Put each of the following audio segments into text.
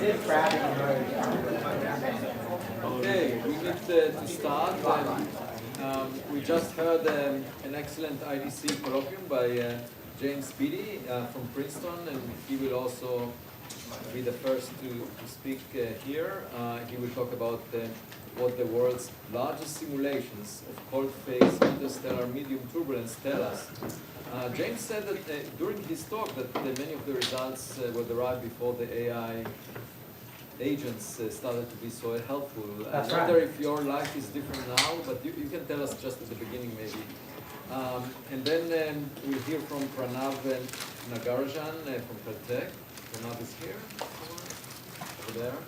Okay, we need to start. We just heard an excellent ITC colloquium by James Beattie from Princeton, and he will also be the first to speak here. He will talk about what the world's largest simulations of cold phase interstellar medium turbulence tell us. James said that during his talk that many of the results were derived before the AI agents started to be so helpful. I wonder if your life is different now, but you can tell us just at the beginning maybe. And then we'll hear from Pranav and Nagarajan from Caltech. Pranav is here, over there,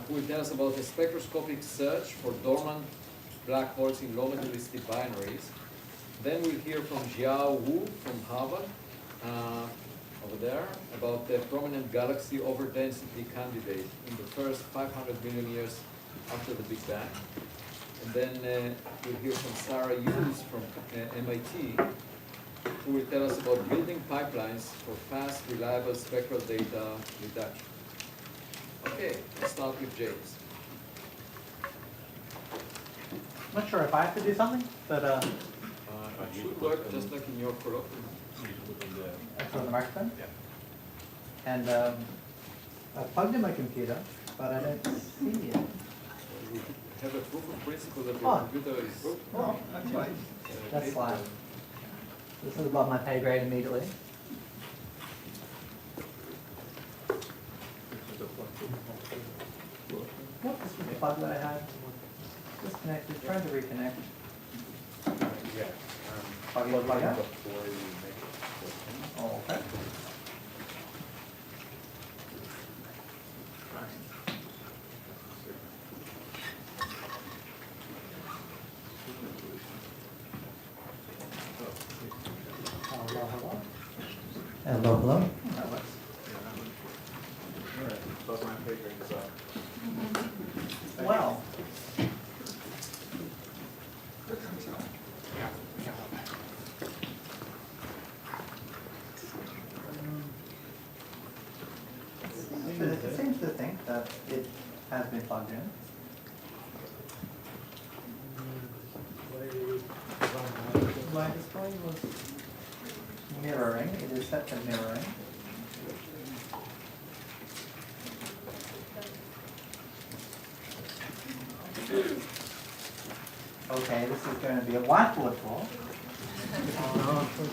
who will tell us about the spectroscopic search for dormant black holes in low-metallicity binaries. Then we'll hear from Zihao from Harvard, over there, about the prominent galaxy overdensity candidate in the first 500 million years after the Big Bang. And then we'll hear from Sarah Hughes from MIT, who will tell us about building pipelines for fast, reliable spectral data reduction. Okay, let's start with James. I'm not sure if I have to do something, but it should work just like in your colloquium. that's on the microphone? Yeah. And I've plugged in my computer, but I don't see it. We have a proof of principle that your computer is... Oh, that's fine. That's fine. This is above my pay grade immediately. What? This was the plug that I had. Disconnected, trying to reconnect. Yeah. Plug in, plug out. Before you make it. Oh, okay. Hello, hello. Hello, hello. That works. All right. Above my pay grade is up. Well. It seems to think that it has been plugged in. My display was mirroring. It is set to mirroring. Okay, this is going to be a whiteboard talk.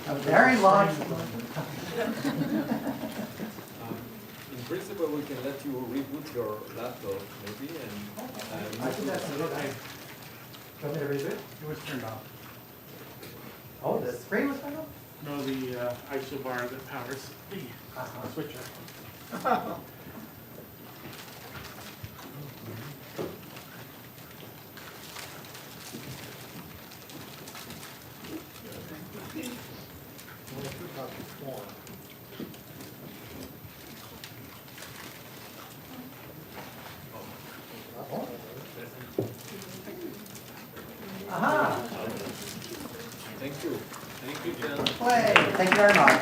A very large. In principle, we can let you reboot your laptop, maybe, and I think that's a good idea. Do you want me to reboot? It was turned off. Oh, the screen was turned off? No, the ISO bar that powers the switcher. Aha! thank you. Thank you, Jen. Play. Thank you very much.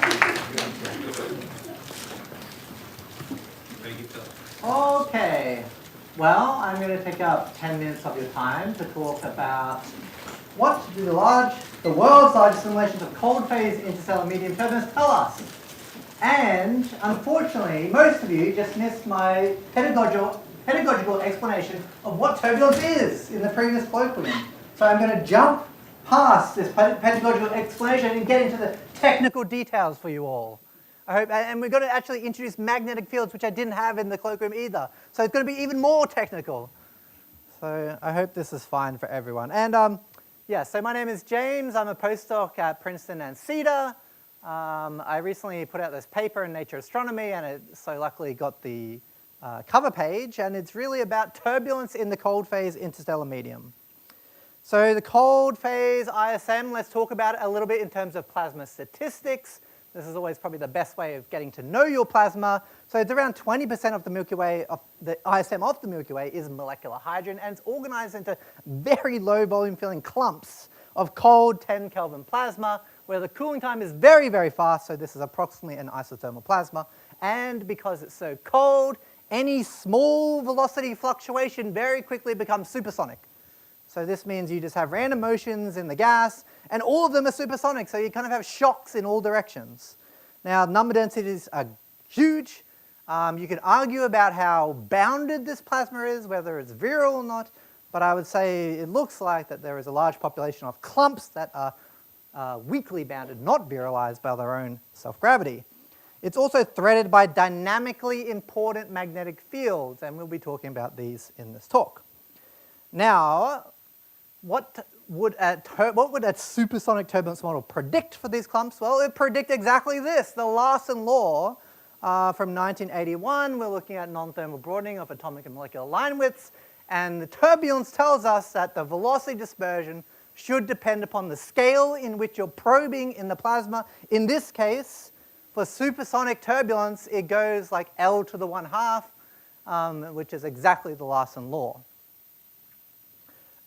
Thank you, Phil. Okay. Well, I'm going to take up 10 minutes of your time to talk about what do the world's largest simulations of cold phase interstellar medium turbulence tell us. And unfortunately, most of you just missed my pedagogical explanation of what turbulence is in the previous colloquium. So I'm going to jump past this pedagogical explanation and get into the technical details for you all. I hope, and we're going to actually introduce magnetic fields, which I didn't have in the colloquium either. So it's going to be even more technical. So I hope this is fine for everyone. And yeah, so my name is James. I'm a postdoc at Princeton and CEDA. I recently put out this paper in Nature Astronomy, and it so luckily got the cover page. And it's really about turbulence in the cold phase interstellar medium. So the cold phase ISM, let's talk about it a little bit in terms of plasma statistics. This is always probably the best way of getting to know your plasma. So it's around 20% of the Milky Way, of the ISM of the Milky Way is molecular hydrogen, and it's organized into very low volume filling clumps of cold 10 Kelvin plasma, where the cooling time is very, very fast. So this is approximately an isothermal plasma. And because it's so cold, any small velocity fluctuation very quickly becomes supersonic. So this means you just have random motions in the gas, and all of them are supersonic, so you kind of have shocks in all directions. Now, number densities are huge. You can argue about how bounded this plasma is, whether it's viral or not, but I would say it looks like that there is a large population of clumps that are weakly bounded, not viralized by their own self-gravity. It's also threaded by dynamically important magnetic fields, and we'll be talking about these in this talk. Now, what would a supersonic turbulence model predict for these clumps? Well, it would predict exactly this, the Larsen law from 1981. We're looking at non-thermal broadening of atomic and molecular line widths, and the turbulence tells us that the velocity dispersion should depend upon the scale in which you're probing in the plasma. In this case, for supersonic turbulence, it goes like L to the 1/2, which is exactly the Larsen law.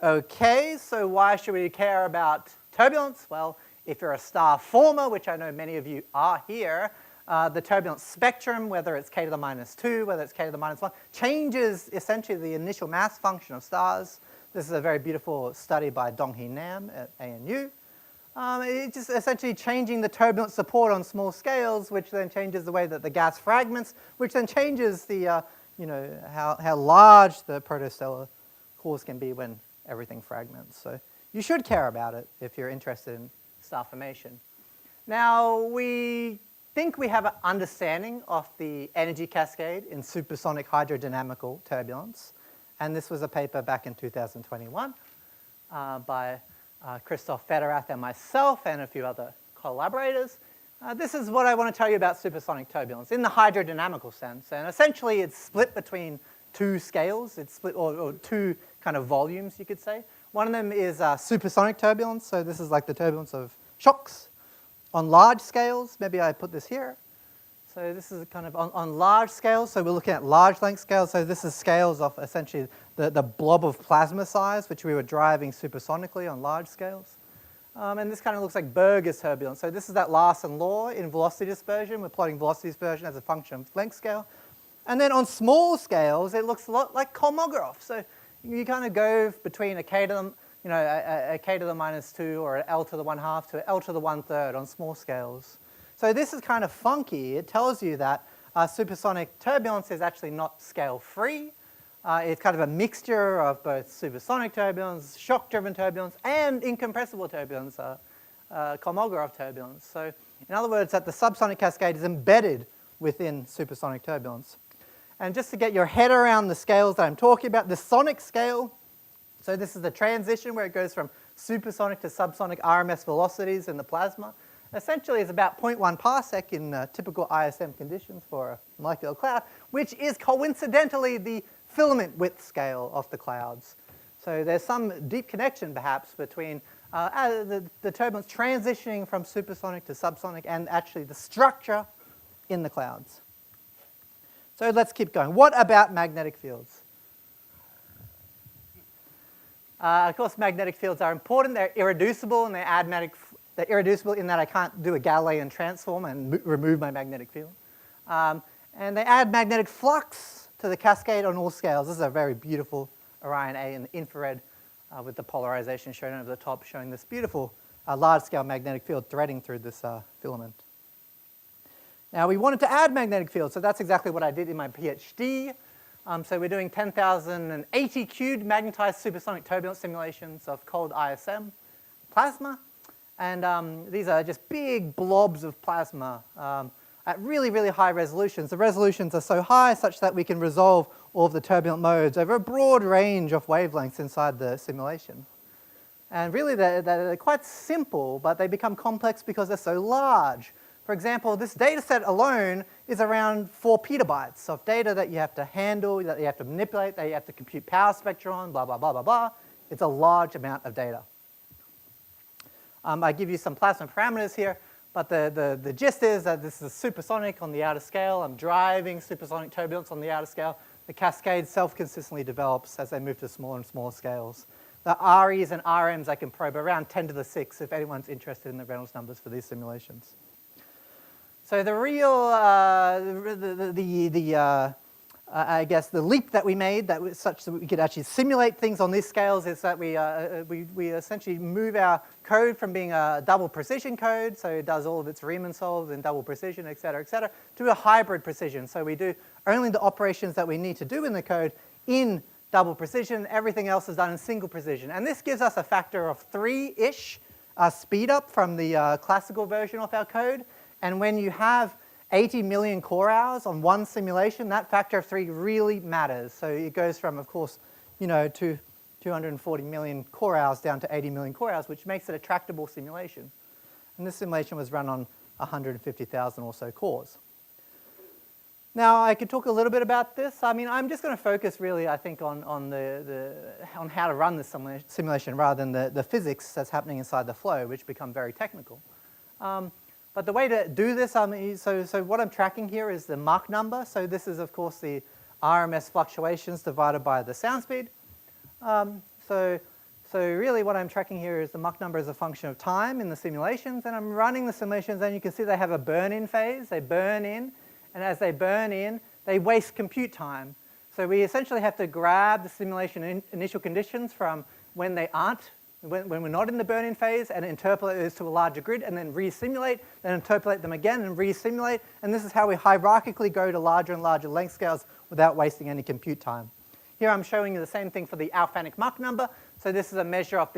Okay, so why should we care about turbulence? Well, if you're a star former, which I know many of you are here, the turbulence spectrum, whether it's k to the -2, whether it's k to the -1, changes essentially the initial mass function of stars. This is a very beautiful study by Donghee Nam at ANU. It's just essentially changing the turbulence support on small scales, which then changes the way that the gas fragments, which then changes the, how large the protostellar cores can be when everything fragments. So you should care about it if you're interested in star formation. Now, we think we have an understanding of the energy cascade in supersonic hydrodynamical turbulence. And this was a paper back in 2021 by Christoph Federath and myself and a few other collaborators. This is what I want to tell you about supersonic turbulence in the hydrodynamical sense. And essentially, it's split between two scales. It's split, or two kind of volumes, you could say. One of them is supersonic turbulence. So this is like the turbulence of shocks on large scales. Maybe I put this here. So this is kind of on large scales. So we're looking at large length scales. So this is scales of essentially the blob of plasma size, which we were driving supersonically on large scales. And this kind of looks like Berger's turbulence. So this is that Larsen law in velocity dispersion. We're plotting velocity dispersion as a function of length scale. And then on small scales, it looks a lot like Kolmogorov. So you kind of go between a k to the, a k to the -2 or an L to the 1/2 to an L to the 1/3 on small scales. So this is kind of funky. It tells you that supersonic turbulence is actually not scale-free. It's kind of a mixture of both supersonic turbulence, shock-driven turbulence, and incompressible turbulence, Kolmogorov turbulence. So in other words, that the subsonic cascade is embedded within supersonic turbulence. And just to get your head around the scales that I'm talking about, the sonic scale, so this is the transition where it goes from supersonic to subsonic RMS velocities in the plasma. Essentially, is about 0.1 parsec in typical ISM conditions for a molecular cloud, which is coincidentally the filament width scale of the clouds. So there's some deep connection, perhaps, between the turbulence transitioning from supersonic to subsonic and actually the structure in the clouds. So let's keep going. What about magnetic fields? Of course, magnetic fields are important. They're irreducible, and they're irreducible in that I can't do a Galilean transform and remove my magnetic field. And they add magnetic flux to the cascade on all scales. This is a very beautiful Orion A in the infrared with the polarization shown over the top, showing this beautiful large-scale magnetic field threading through this filament. Now, we wanted to add magnetic fields, so that's exactly what I did in my PhD. So we're doing 10,080 cubed magnetized supersonic turbulence simulations of cold ISM plasma. And these are just big blobs of plasma at really, really high resolutions. The resolutions are so high such that we can resolve all of the turbulent modes over a broad range of wavelengths inside the simulation. And really, they're quite simple, but they become complex because they're so large. For example, this data set alone is around 4 petabytes of data that you have to handle, that you have to manipulate, that you have to compute power spectra on, blah, blah, blah, blah, blah. It's a large amount of data. I give you some plasma parameters here, but the gist is that this is supersonic on the outer scale. I'm driving supersonic turbulence on the outer scale. The cascade self-consistently develops as they move to smaller and smaller scales. The REs and RMs I can probe around 10 to the 6 if anyone's interested in the Reynolds numbers for these simulations. So the real, I guess the leap that we made that was such that we could actually simulate things on these scales is that we essentially move our code from being a double precision code, so it does all of its Riemann solves in double precision, et cetera, to a hybrid precision. So we do only the operations that we need to do in the code in double precision. Everything else is done in single precision. And this gives us a factor of 3-ish speed up from the classical version of our code. And when you have 80 million core hours on one simulation, that factor of 3 really matters. So it goes from, of course, to 240 million core hours down to 80 million core hours, which makes it a tractable simulation. And this simulation was run on 150,000 or so cores. Now, I could talk a little bit about this. I mean, I'm just going to focus really, I think, on how to run this simulation rather than the physics that's happening inside the flow, which become very technical. But the way to do this, so what I'm tracking here is the Mach number. So this is, of course, the RMS fluctuations divided by the sound speed. So really what I'm tracking here is the Mach number as a function of time in the simulations. And I'm running the simulations, and you can see they have a burn-in phase. They burn in, and as they burn in, they waste compute time. So we essentially have to grab the simulation initial conditions from when they aren't, when we're not in the burn-in phase, and interpolate those to a larger grid, and then re-simulate, then interpolate them again and re-simulate. And this is how we hierarchically go to larger and larger length scales without wasting any compute time. Here I'm showing you the same thing for the Alfvénic Mach number. So this is a measure of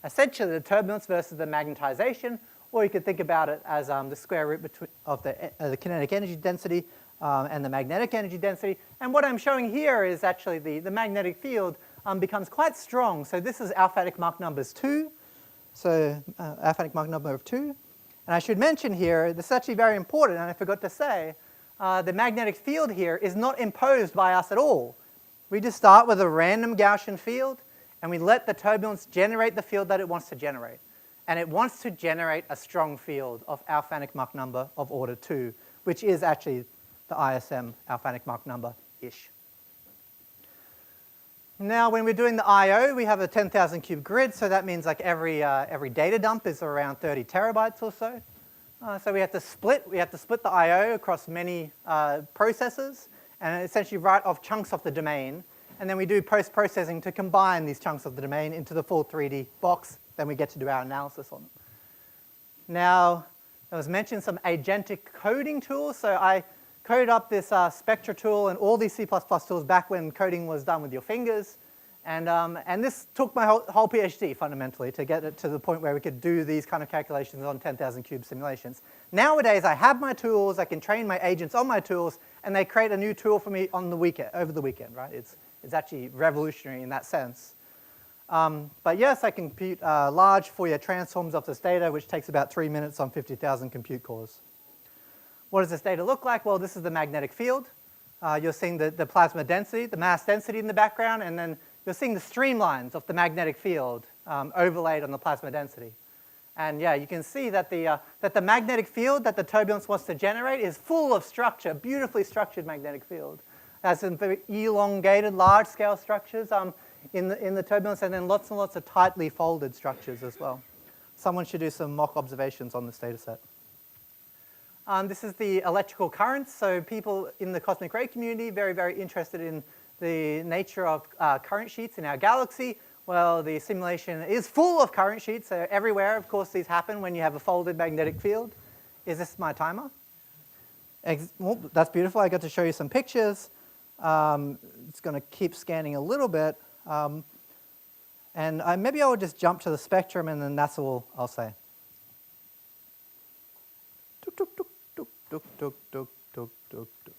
essentially the turbulence versus the magnetization, or you could think about it as the square root of the kinetic energy density and the magnetic energy density. And what I'm showing here is actually the magnetic field becomes quite strong. So this is Alfvénic Mach numbers 2. So Alfvénic Mach number of 2. And I should mention here, this is actually very important, and I forgot to say, the magnetic field here is not imposed by us at all. We just start with a random Gaussian field, and we let the turbulence generate the field that it wants to generate. And it wants to generate a strong field of Alfvénic Mach number of order 2, which is actually the ISM Alfvénic Mach number-ish. Now, when we're doing the I/O, we have a 10,000 cube grid, so that means like every data dump is around 30 terabytes or so. So we have to split the I/O across many processors, and essentially write off chunks of the domain. And then we do post-processing to combine these chunks of the domain into the full 3D box. Then we get to do our analysis on them. Now, there was mentioned some agentic coding tools. So I coded up this Spectra tool and all these C++ tools back when coding was done with your fingers. And this took my whole PhD, fundamentally, to get it to the point where we could do these kind of calculations on 10,000 cube simulations. Nowadays, I have my tools, I can train my agents on my tools, and they create a new tool for me on the weekend, over the weekend, right? It's actually revolutionary in that sense. But yes, I can compute large Fourier transforms of this data, which takes about 3 minutes on 50,000 compute cores. What does this data look like? Well, this is the magnetic field. You're seeing the plasma density, the mass density in the background, and then you're seeing the streamlines of the magnetic field overlaid on the plasma density. And yeah, you can see that the magnetic field that the turbulence wants to generate is full of structure, beautifully structured magnetic field. It has some very elongated, large-scale structures in the turbulence, and then lots and lots of tightly folded structures as well. Someone should do some mock observations on this data set. This is the electrical currents. So people in the cosmic ray community, very, very interested in the nature of current sheets in our galaxy. Well, the simulation is full of current sheets. So everywhere, of course, these happen when you have a folded magnetic field. Is this my timer? Well, that's beautiful. I got to show you some pictures. It's going to keep scanning a little bit. And maybe I will just jump to the spectrum, and then that's all I'll say. Tuk, tuk, tuk, tuk, tuk, tuk, tuk, tuk, tuk, tuk.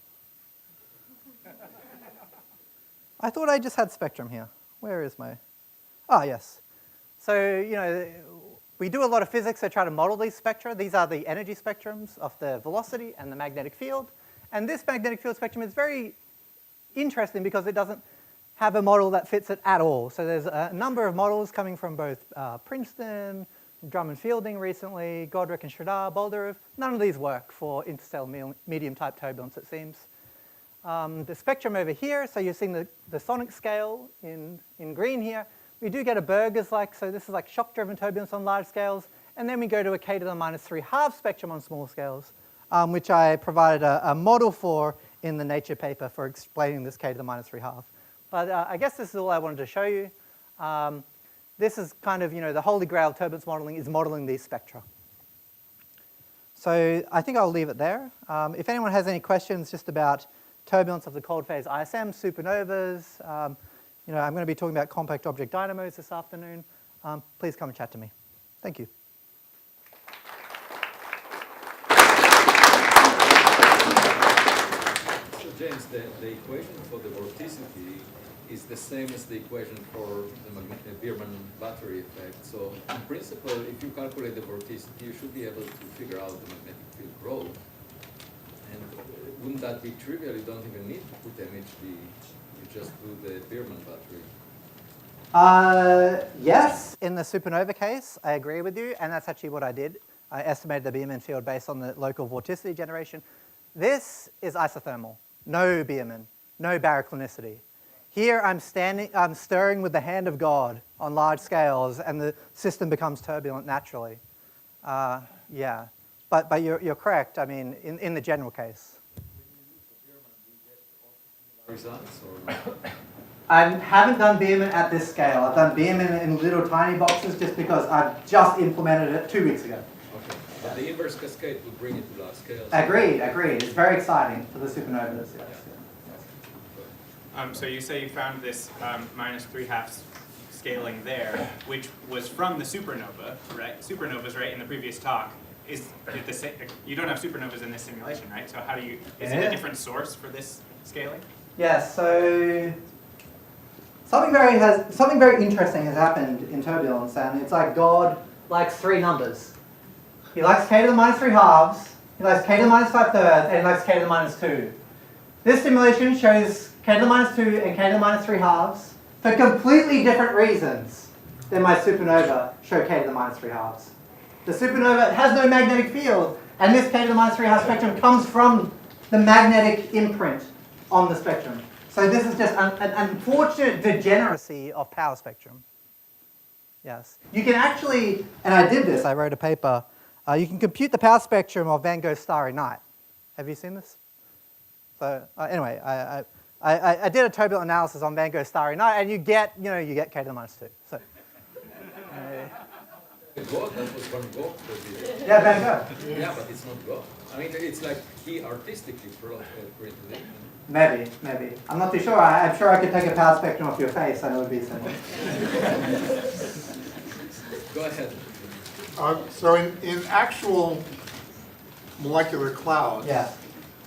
I thought I just had spectrum here. Where is my... Ah, yes. So, we do a lot of physics to try to model these spectra. These are the energy spectrums of the velocity and the magnetic field. And this magnetic field spectrum is very interesting because it doesn't have a model that fits it at all. So there's a number of models coming from both Princeton, Drummond Fielding recently, Godric and Shradar, Boldarov. None of these work for interstellar medium-type turbulence, it seems. The spectrum over here, so you're seeing the sonic scale in green here. We do get a Burgers-like, so this is like shock-driven turbulence on large scales. And then we go to a k to the minus 3 half spectrum on small scales, which I provided a model for in the Nature paper for explaining this k to the minus 3 half. But I guess this is all I wanted to show you. This is kind of, the holy grail of turbulence modeling is modeling these spectra. So I think I'll leave it there. If anyone has any questions just about turbulence of the cold phase ISM, supernovas, I'm going to be talking about compact object dynamos this afternoon. Please come and chat to me. Thank you. So James, the equation for the vorticity is the same as the equation for the Biermann battery effect. So in principle, if you calculate the vorticity, you should be able to figure out the magnetic field growth. And wouldn't that be trivial? You don't even need to put MHD. You just do the Biermann battery. Yes, in the supernova case, I agree with you, and that's actually what I did. I estimated the Biermann field based on the local vorticity generation. This is isothermal, no Biermann, no baroclinicity. Here I'm stirring with the hand of God on large scales, and the system becomes turbulent naturally. Yeah, but you're correct. I mean, in the general case. Results or? I haven't done Biermann at this scale. I've done Biermann in little tiny boxes just because I've just implemented it 2 weeks ago. Okay, but the inverse cascade would bring it to large scales. Agreed. It's very exciting for the supernovas. Yes. So you say you found this minus 3/2 scaling there, which was from the supernova, right? Supernovas, right? In the previous talk, is it the same? You don't have supernovas in this simulation, right? So how do you? Is it a different source for this scaling? Yes. So something very interesting has happened in turbulence, and it's like God likes 3 numbers. He likes k to the minus 3 halves. He likes k to the minus 5 thirds, and he likes k to the minus 2. This simulation shows k to the minus 2 and k to the minus 3 halves for completely different reasons than my supernova show k to the minus 3 halves. The supernova has no magnetic field, and this k to the minus 3 half spectrum comes from the magnetic imprint on the spectrum. So this is just an unfortunate degeneracy of power spectrum. Yes. You can actually, and I did this, I wrote a paper, you can compute the power spectrum of Van Gogh's Starry Night. Have you seen this? So anyway, I did a turbulent analysis on Van Gogh's Starry Night, and you get k to the minus 2. So, God, that was Van Gogh. yeah, Van Gogh. Yeah, but it's not God. I mean, it's like he artistically created it. Maybe. I'm not too sure. I'm sure I could take a power spectrum off your face and it would be similar. Go ahead. So in actual molecular clouds, Yes.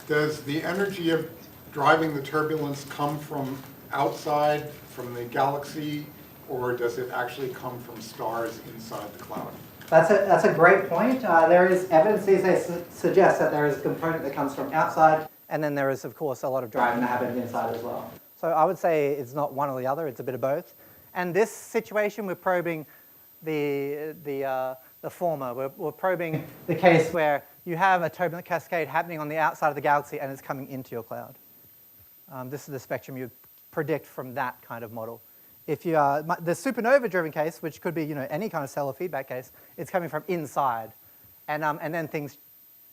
does the energy of driving the turbulence come from outside, from the galaxy, or does it actually come from stars inside the cloud? That's a great point. There is evidence these days suggests that there is a component that comes from outside, and then there is, of course, a lot of driving that happens inside as well. So I would say it's not one or the other, it's a bit of both. And this situation, we're probing the former. We're probing the case where you have a turbulent cascade happening on the outside of the galaxy and it's coming into your cloud. This is the spectrum you predict from that kind of model. If you the supernova-driven case, which could be any kind of stellar feedback case, it's coming from inside, and then things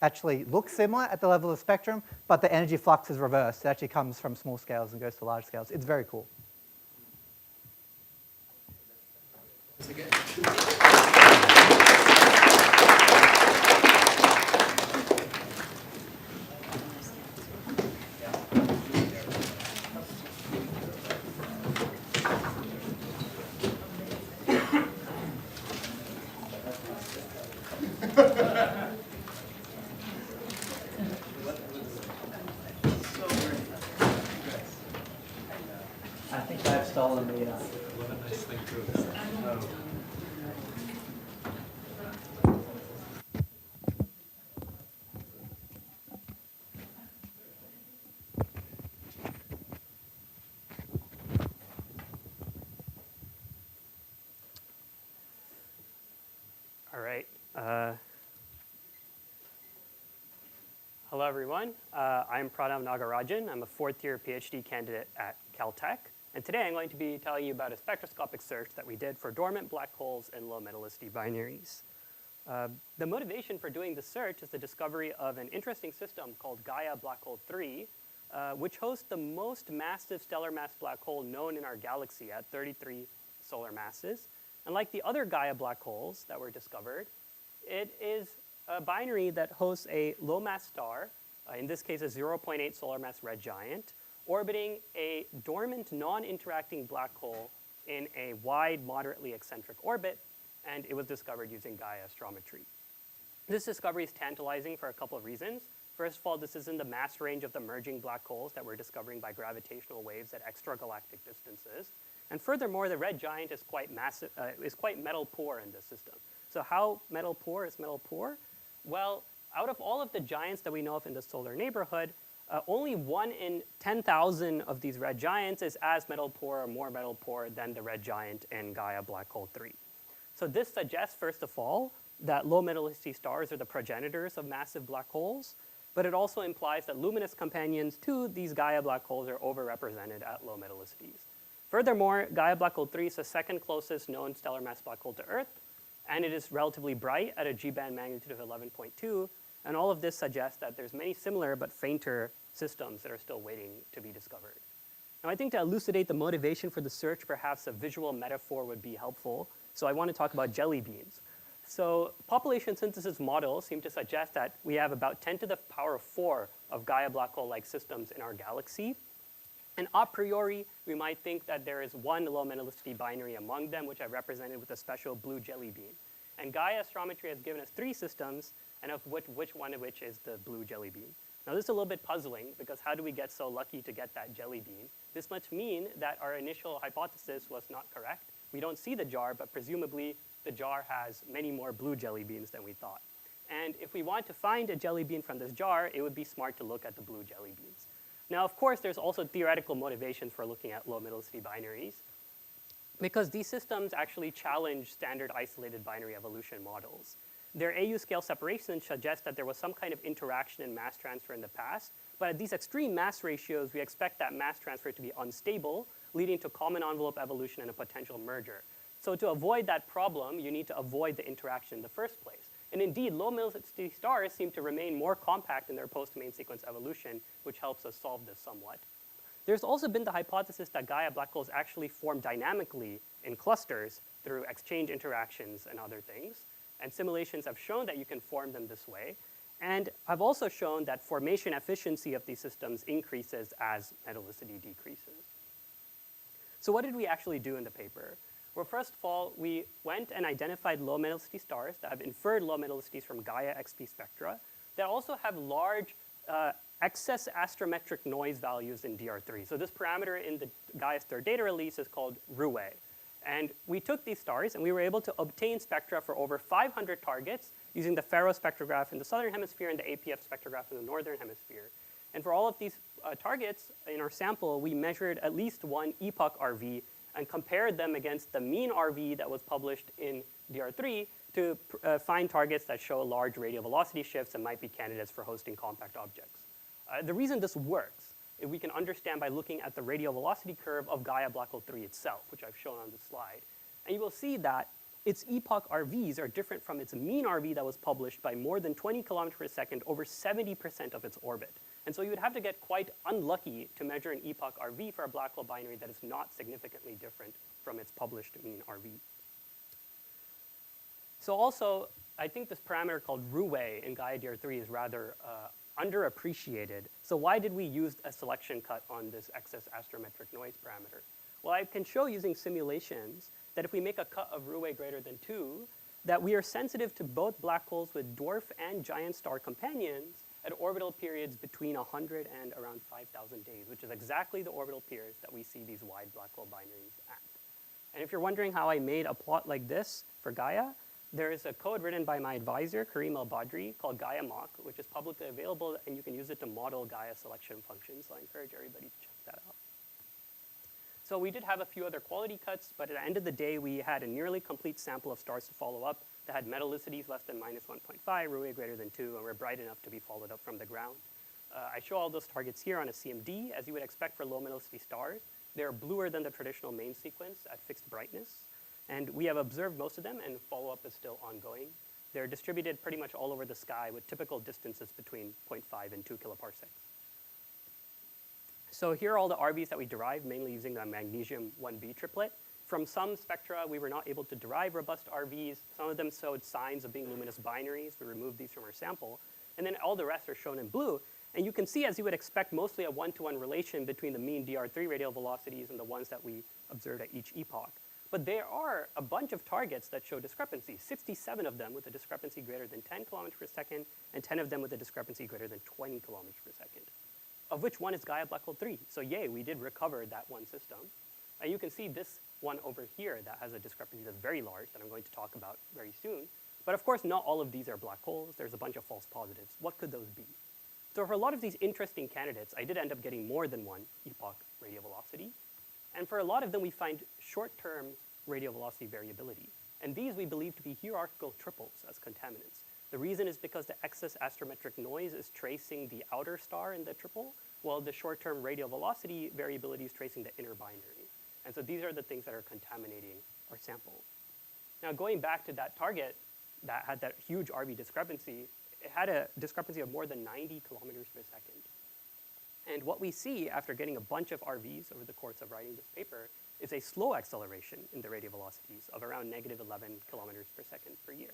actually look similar at the level of the spectrum, but the energy flux is reversed. It actually comes from small scales and goes to large scales. It's very cool. I think I've stolen the. What a nice thing to have. All right. Hello, everyone. I'm Pranav Nagarajan. I'm a fourth-year PhD candidate at Caltech. And today I'm going to be telling you about a spectroscopic search that we did for dormant black holes and low-metallicity binaries. The motivation for doing the search is the discovery of an interesting system called Gaia Black Hole 3, which hosts the most massive stellar mass black hole known in our galaxy at 33 solar masses. And like the other Gaia black holes that were discovered, it is a binary that hosts a low mass star, in this case a 0.8 solar mass red giant, orbiting a dormant non-interacting black hole in a wide, moderately eccentric orbit, and it was discovered using Gaia astrometry. This discovery is tantalizing for a couple of reasons. First of all, this is in the mass range of the merging black holes that we're discovering by gravitational waves at extragalactic distances. And furthermore, the red giant is quite massive, is quite metal poor in this system. So how metal poor is metal poor? Well, out of all of the giants that we know of in the solar neighborhood, only 1 in 10,000 of these red giants is as metal poor or more metal poor than the red giant in Gaia Black Hole 3. So this suggests, first of all, that low metallicity stars are the progenitors of massive black holes, but it also implies that luminous companions to these Gaia black holes are overrepresented at low metallicities. Furthermore, Gaia Black Hole 3 is the second closest known stellar mass black hole to Earth, and it is relatively bright at a G-band magnitude of 11.2, and all of this suggests that there's many similar but fainter systems that are still waiting to be discovered. Now, I think to elucidate the motivation for the search, perhaps a visual metaphor would be helpful. So I want to talk about jelly beans. So population synthesis models seem to suggest that we have about 10 to the power of 4 of Gaia black hole-like systems in our galaxy. And a priori, we might think that there is one low metallicity binary among them, which I've represented with a special blue jelly bean. And Gaia astrometry has given us 3 systems, and of which one of which is the blue jelly bean. Now, this is a little bit puzzling, because how do we get so lucky to get that jelly bean? This must mean that our initial hypothesis was not correct. We don't see the jar, but presumably the jar has many more blue jelly beans than we thought. And if we want to find a jelly bean from this jar, it would be smart to look at the blue jelly beans. Now, of course, there's also theoretical motivations for looking at low metallicity binaries, because these systems actually challenge standard isolated binary evolution models. Their AU scale separations suggest that there was some kind of interaction and mass transfer in the past, but at these extreme mass ratios, we expect that mass transfer to be unstable, leading to common envelope evolution and a potential merger. So to avoid that problem, you need to avoid the interaction in the first place. And indeed, low metallicity stars seem to remain more compact in their post-main sequence evolution, which helps us solve this somewhat. There's also been the hypothesis that Gaia black holes actually form dynamically in clusters through exchange interactions and other things. And simulations have shown that you can form them this way. And I've also shown that formation efficiency of these systems increases as metallicity decreases. So what did we actually do in the paper? Well, first of all, we went and identified low metallicity stars that have inferred low metallicities from Gaia XP spectra that also have large excess astrometric noise values in DR3. So this parameter in the Gaia's third data release is called Roue. And we took these stars, and we were able to obtain spectra for over 500 targets using the Faro spectrograph in the southern hemisphere and the APF spectrograph in the northern hemisphere. And for all of these targets in our sample, we measured at least one epoch RV and compared them against the mean RV that was published in DR3 to find targets that show large radial velocity shifts and might be candidates for hosting compact objects. The reason this works is we can understand by looking at the radial velocity curve of Gaia Black Hole 3 itself, which I've shown on this slide. And you will see that its epoch RVs are different from its mean RV that was published by more than 20 kilometers per second over 70% of its orbit. And so you would have to get quite unlucky to measure an epoch RV for a black hole binary that is not significantly different from its published mean RV. So also, I think this parameter called Roue in Gaia DR3 is rather underappreciated. So why did we use a selection cut on this excess astrometric noise parameter? Well, I can show using simulations that if we make a cut of Roue greater than 2, that we are sensitive to both black holes with dwarf and giant star companions at orbital periods between 100 and around 5,000 days, which is exactly the orbital periods that we see these wide black hole binaries at. And if you're wondering how I made a plot like this for Gaia, there is a code written by my advisor, Karim El-Badri, called Gaia Mock, which is publicly available, and you can use it to model Gaia selection functions. So I encourage everybody to check that out. So we did have a few other quality cuts, but at the end of the day, we had a nearly complete sample of stars to follow up that had metallicities less than -1.5, Roue greater than 2, and were bright enough to be followed up from the ground. I show all those targets here on a CMD. As you would expect for low metallicity stars, they're bluer than the traditional main sequence at fixed brightness. And we have observed most of them, and follow-up is still ongoing. They're distributed pretty much all over the sky with typical distances between 0.5 and 2 kiloparsecs. So here are all the RVs that we derived, mainly using the magnesium 1B triplet. From some spectra, we were not able to derive robust RVs. Some of them showed signs of being luminous binaries. We removed these from our sample. And then all the rest are shown in blue. And you can see, as you would expect, mostly a one-to-one relation between the mean DR3 radial velocities and the ones that we observed at each epoch. But there are a bunch of targets that show discrepancies, 67 of them with a discrepancy greater than 10 kilometers per second, and 10 of them with a discrepancy greater than 20 kilometers per second, of which one is Gaia Black Hole 3. So yay, we did recover that one system. And you can see this one over here that has a discrepancy that's very large that I'm going to talk about very soon. But of course, not all of these are black holes. There's a bunch of false positives. What could those be? So for a lot of these interesting candidates, I did end up getting more than one epoch radial velocity. And for a lot of them, we find short-term radial velocity variability. And these we believe to be hierarchical triples as contaminants. The reason is because the excess astrometric noise is tracing the outer star in the triple, while the short-term radial velocity variability is tracing the inner binary. And so these are the things that are contaminating our sample. Now going back to that target that had that huge RV discrepancy, it had a discrepancy of more than 90 kilometers per second. And what we see after getting a bunch of RVs over the course of writing this paper is a slow acceleration in the radial velocities of around negative 11 kilometers per second per year.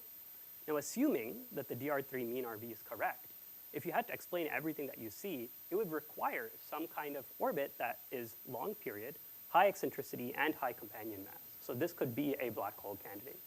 Now, assuming that the DR3 mean RV is correct, if you had to explain everything that you see, it would require some kind of orbit that is long period, high eccentricity, and high companion mass. So this could be a black hole candidate.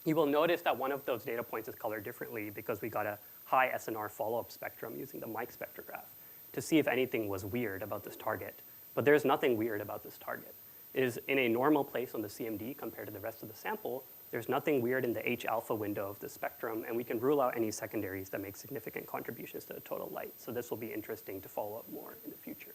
You will notice that one of those data points is colored differently because we got a high SNR follow-up spectrum using the Mike spectrograph to see if anything was weird about this target. But there's nothing weird about this target. It is in a normal place on the CMD compared to the rest of the sample. There's nothing weird in the H alpha window of the spectrum, and we can rule out any secondaries that make significant contributions to the total light. So this will be interesting to follow up more in the future.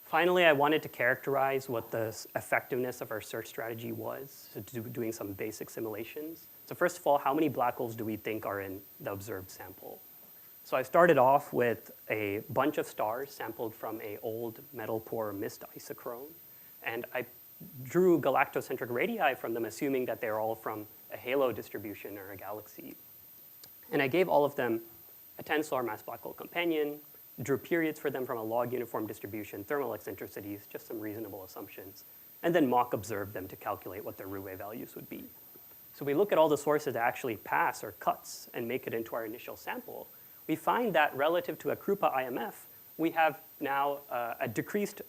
Finally, I wanted to characterize what the effectiveness of our search strategy was, so doing some basic simulations. So first of all, how many black holes do we think are in the observed sample? So I started off with a bunch of stars sampled from an old metal poor mist isochrone, and I drew galactocentric radii from them, assuming that they're all from a halo distribution or a galaxy. And I gave all of them a 10 solar mass black hole companion, drew periods for them from a log uniform distribution, thermal eccentricities, just some reasonable assumptions, and then mock observed them to calculate what their Rouet values would be. So we look at all the sources that actually pass or cuts and make it into our initial sample. We find that relative to a Krupa IMF, we have now a decreased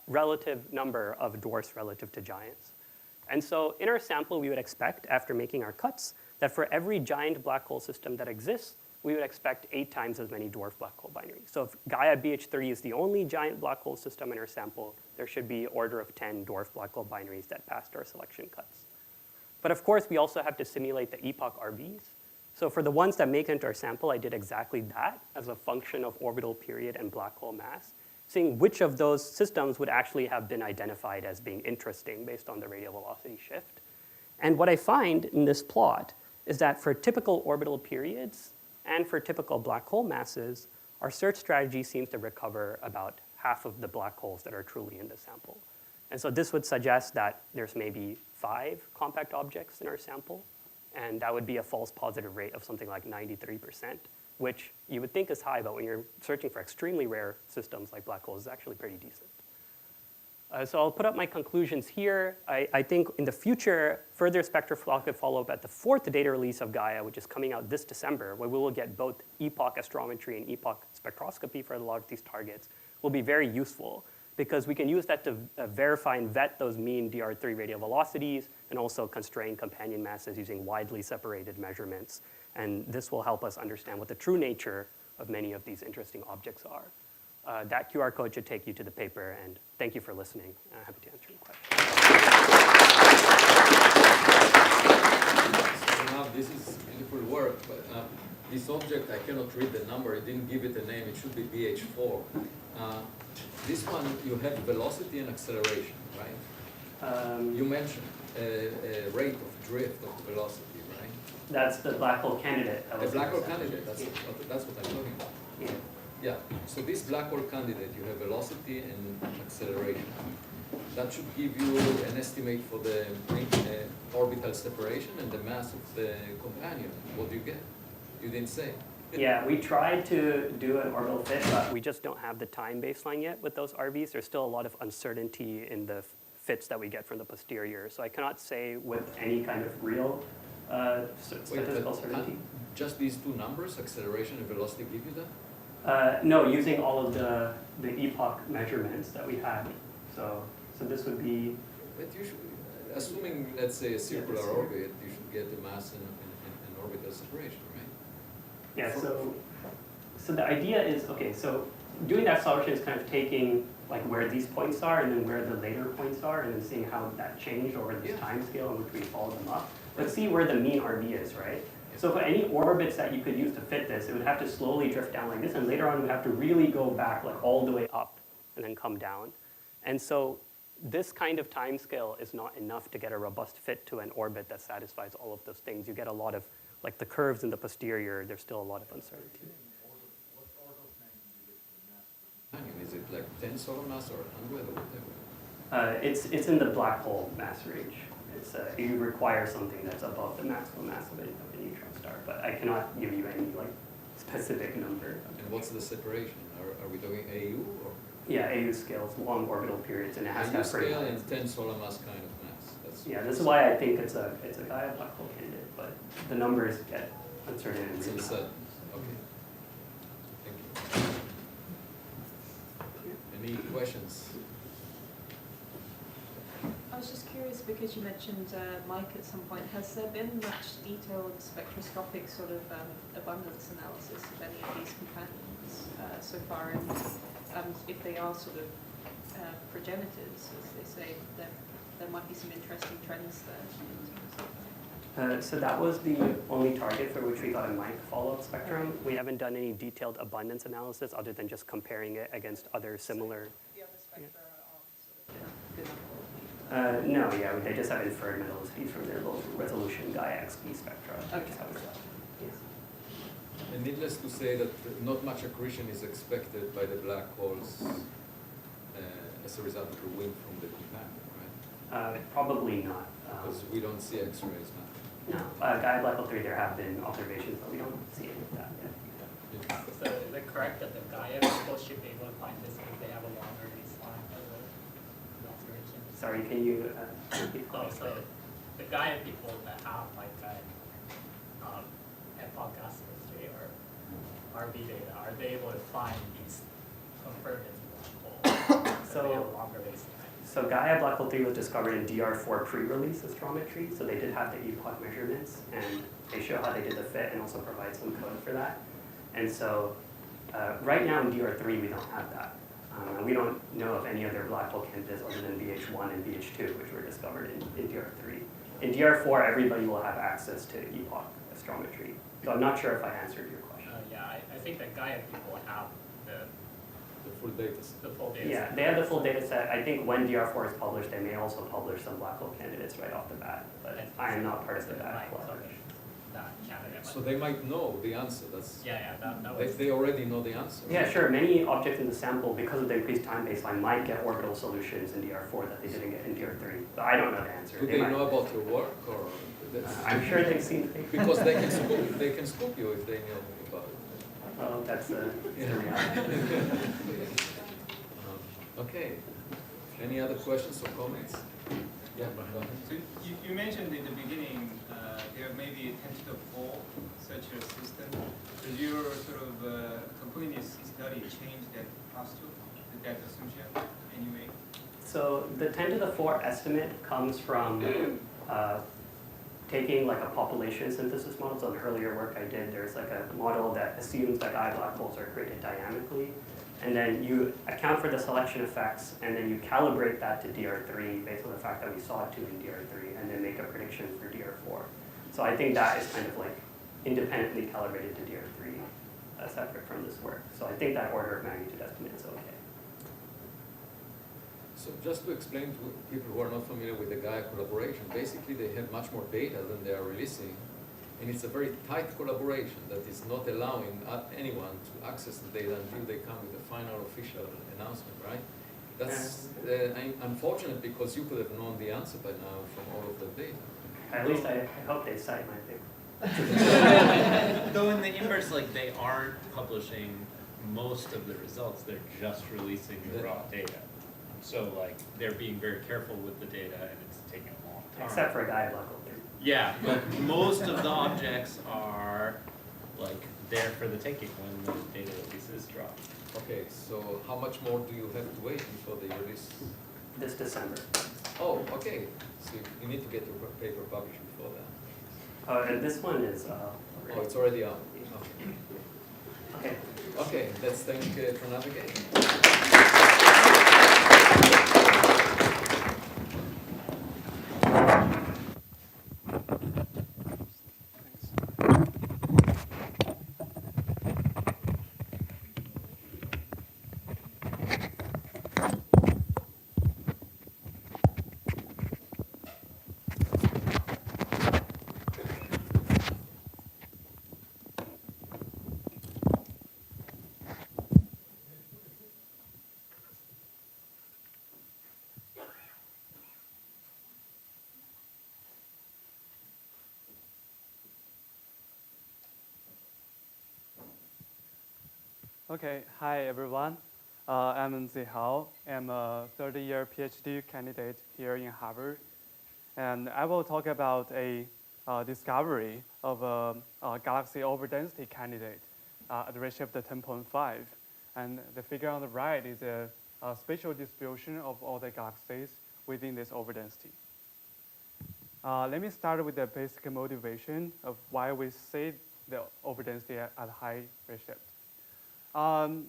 relative number of dwarfs relative to giants. And so in our sample, we would expect, after making our cuts, that for every giant black hole system that exists, we would expect 8 times as many dwarf black hole binaries. So if Gaia BH3 is the only giant black hole system in our sample, there should be order of 10 dwarf black hole binaries that passed our selection cuts. But of course, we also have to simulate the epoch RVs. So for the ones that make it into our sample, I did exactly that as a function of orbital period and black hole mass, seeing which of those systems would actually have been identified as being interesting based on the radial velocity shift. And what I find in this plot is that for typical orbital periods and for typical black hole masses, our search strategy seems to recover about half of the black holes that are truly in the sample. And so this would suggest that there's maybe 5 compact objects in our sample, and that would be a false positive rate of something like 93%, which you would think is high, but when you're searching for extremely rare systems like black holes, it's actually pretty decent. So I'll put up my conclusions here. I think in the future, further spectroscopic follow-up at the 4th data release of Gaia, which is coming out this December, where we will get both epoch astrometry and epoch spectroscopy for a lot of these targets, will be very useful because we can use that to verify and vet those mean DR3 radial velocities and also constrain companion masses using widely separated measurements. And this will help us understand what the true nature of many of these interesting objects are. That QR code should take you to the paper, and thank you for listening. I'm happy to answer your questions. So now this is beautiful work, but this object, I cannot read the number. It didn't give it a name. It should be BH4. This one, you have velocity and acceleration, right? You mentioned a rate of drift of the velocity, right? That's the black hole candidate. The black hole candidate, that's what I'm talking about. Yeah. Yeah, so this black hole candidate, you have velocity and acceleration. That should give you an estimate for the orbital separation and the mass of the companion. What do you get? You didn't say. Yeah, we tried to do an orbital fit, but we just don't have the time baseline yet with those RVs. There's still a lot of uncertainty in the fits that we get from the posterior. So I cannot say with any kind of real statistical certainty. Just these two numbers, acceleration and velocity, give you that? No, using all of the epoch measurements that we had. So this would be. But you should, assuming, let's say, a circular orbit, you should get the mass and orbital separation, right? Yeah, so the idea is, okay, so doing that acceleration is kind of taking like where these points are and then where the later points are and then seeing how that changed over this time scale in which we follow them up. Let's see where the mean RV is, right? So for any orbits that you could use to fit this, it would have to slowly drift down like this, and later on we have to really go back like all the way up and then come down. And so this kind of time scale is not enough to get a robust fit to an orbit that satisfies all of those things. You get a lot of, like the curves in the posterior, there's still a lot of uncertainty. Is it like 10 solar mass or 100 or whatever? It's in the black hole mass range. You require something that's above the maximum mass of a neutron star, but I cannot give you any like specific number. And what's the separation? Are we doing AU or? Yeah, AU scales, long orbital periods, and it has to AU have scale in 10 solar mass kind of mass. Yeah, this is why I think it's a Gaia black hole candidate, but the numbers get uncertain. It's uncertain. Okay. Thank you. Any questions? I was just curious because you mentioned Mike at some point. Has there been much detailed spectroscopic sort of abundance analysis of any of these companions so far? And if they are sort of progenitors, as they say, there might be some interesting trends there. So that was the only target for which we got a Mike follow-up spectrum. We haven't done any detailed abundance analysis other than just comparing it against other similar. The other spectra are sort of good enough. No, yeah, they just have inferred metallicities from their low resolution Gaia XP spectra. Okay. Yes. And needless to say that not much accretion is expected by the black holes as a result of the wind from the companion, right? Probably not. Because we don't see X-rays now. No, Gaia Black Hole 3, there have been observations, but we don't see any of that yet. So is it correct that the Gaia people should be able to find this because they have a longer baseline of the observation? Sorry, can you repeat? So the Gaia people that have like epoch history or RV data, are they able to find these confirmed black holes? So they have a longer baseline. So Gaia Black Hole 3 was discovered in DR4 pre-release astrometry, so they did have the epoch measurements, and they show how they did the fit and also provide some code for that. And so right now in DR3 we don't have that. We don't know of any other black hole candidates other than BH1 and BH2, which were discovered in DR3. In DR4, everybody will have access to epoch astrometry. So I'm not sure if I answered your question. Yeah, I think the Gaia people have the full data set. The full data Yeah, set. they have the full data set. I think when DR4 is published, they may also publish some black hole candidates right off the bat, but I am not part of the bat collaboration. That candidate. So they might know the answer. That's that was. they already know the answer. Yeah, sure. Many objects in the sample, because of the increased time baseline, might get orbital solutions in DR4 that they didn't get in DR3. But I don't know the answer. Do they know about your work, or? I'm sure they've seen things. Because they can scoop. They can scoop you if they know about it. Well, that's the reality. Okay. Any other questions or comments? Yeah, go ahead. So you mentioned in the beginning there may be a 10 to the 4 such a system. Does your sort of continuous study change that posture, that assumption anyway? So the 10 to the 4 estimate comes from taking like a population synthesis model. So in earlier work I did, there's like a model that assumes that Gaia black holes are created dynamically. And then you account for the selection effects, and then you calibrate that to DR3 based on the fact that we saw 2 in DR3, and then make a prediction for DR4. So I think that is kind of like independently calibrated to DR3, separate from this work. So I think that order of magnitude estimate is okay. So just to explain to people who are not familiar with the Gaia collaboration, basically they have much more data than they are releasing. And it's a very tight collaboration that is not allowing anyone to access the data until they come with a final official announcement, right? That's unfortunate because you could have known the answer by now from all of the data. At least I hope they cite my paper. Though in the inverse, like they aren't publishing most of the results, they're just releasing the raw data. So like they're being very careful with the data and it's taking a long time. Except for dialogical. Yeah, but most of the objects are like there for the taking when the data releases drop. Okay, so how much more do you have to wait before they release? This December. Oh, okay. So you need to get your paper published before that. Oh, and this one is. Oh, it's already out. Okay. Okay, let's thank Pranav again. Okay, hi everyone. I'm Zihao. I'm a third-year PhD candidate here in Harvard, and I will talk about a discovery of a galaxy overdensity candidate at redshift 10.5. And the figure on the right is a spatial distribution of all the galaxies within this overdensity. Let me start with the basic motivation of why we see the overdensity at high redshift.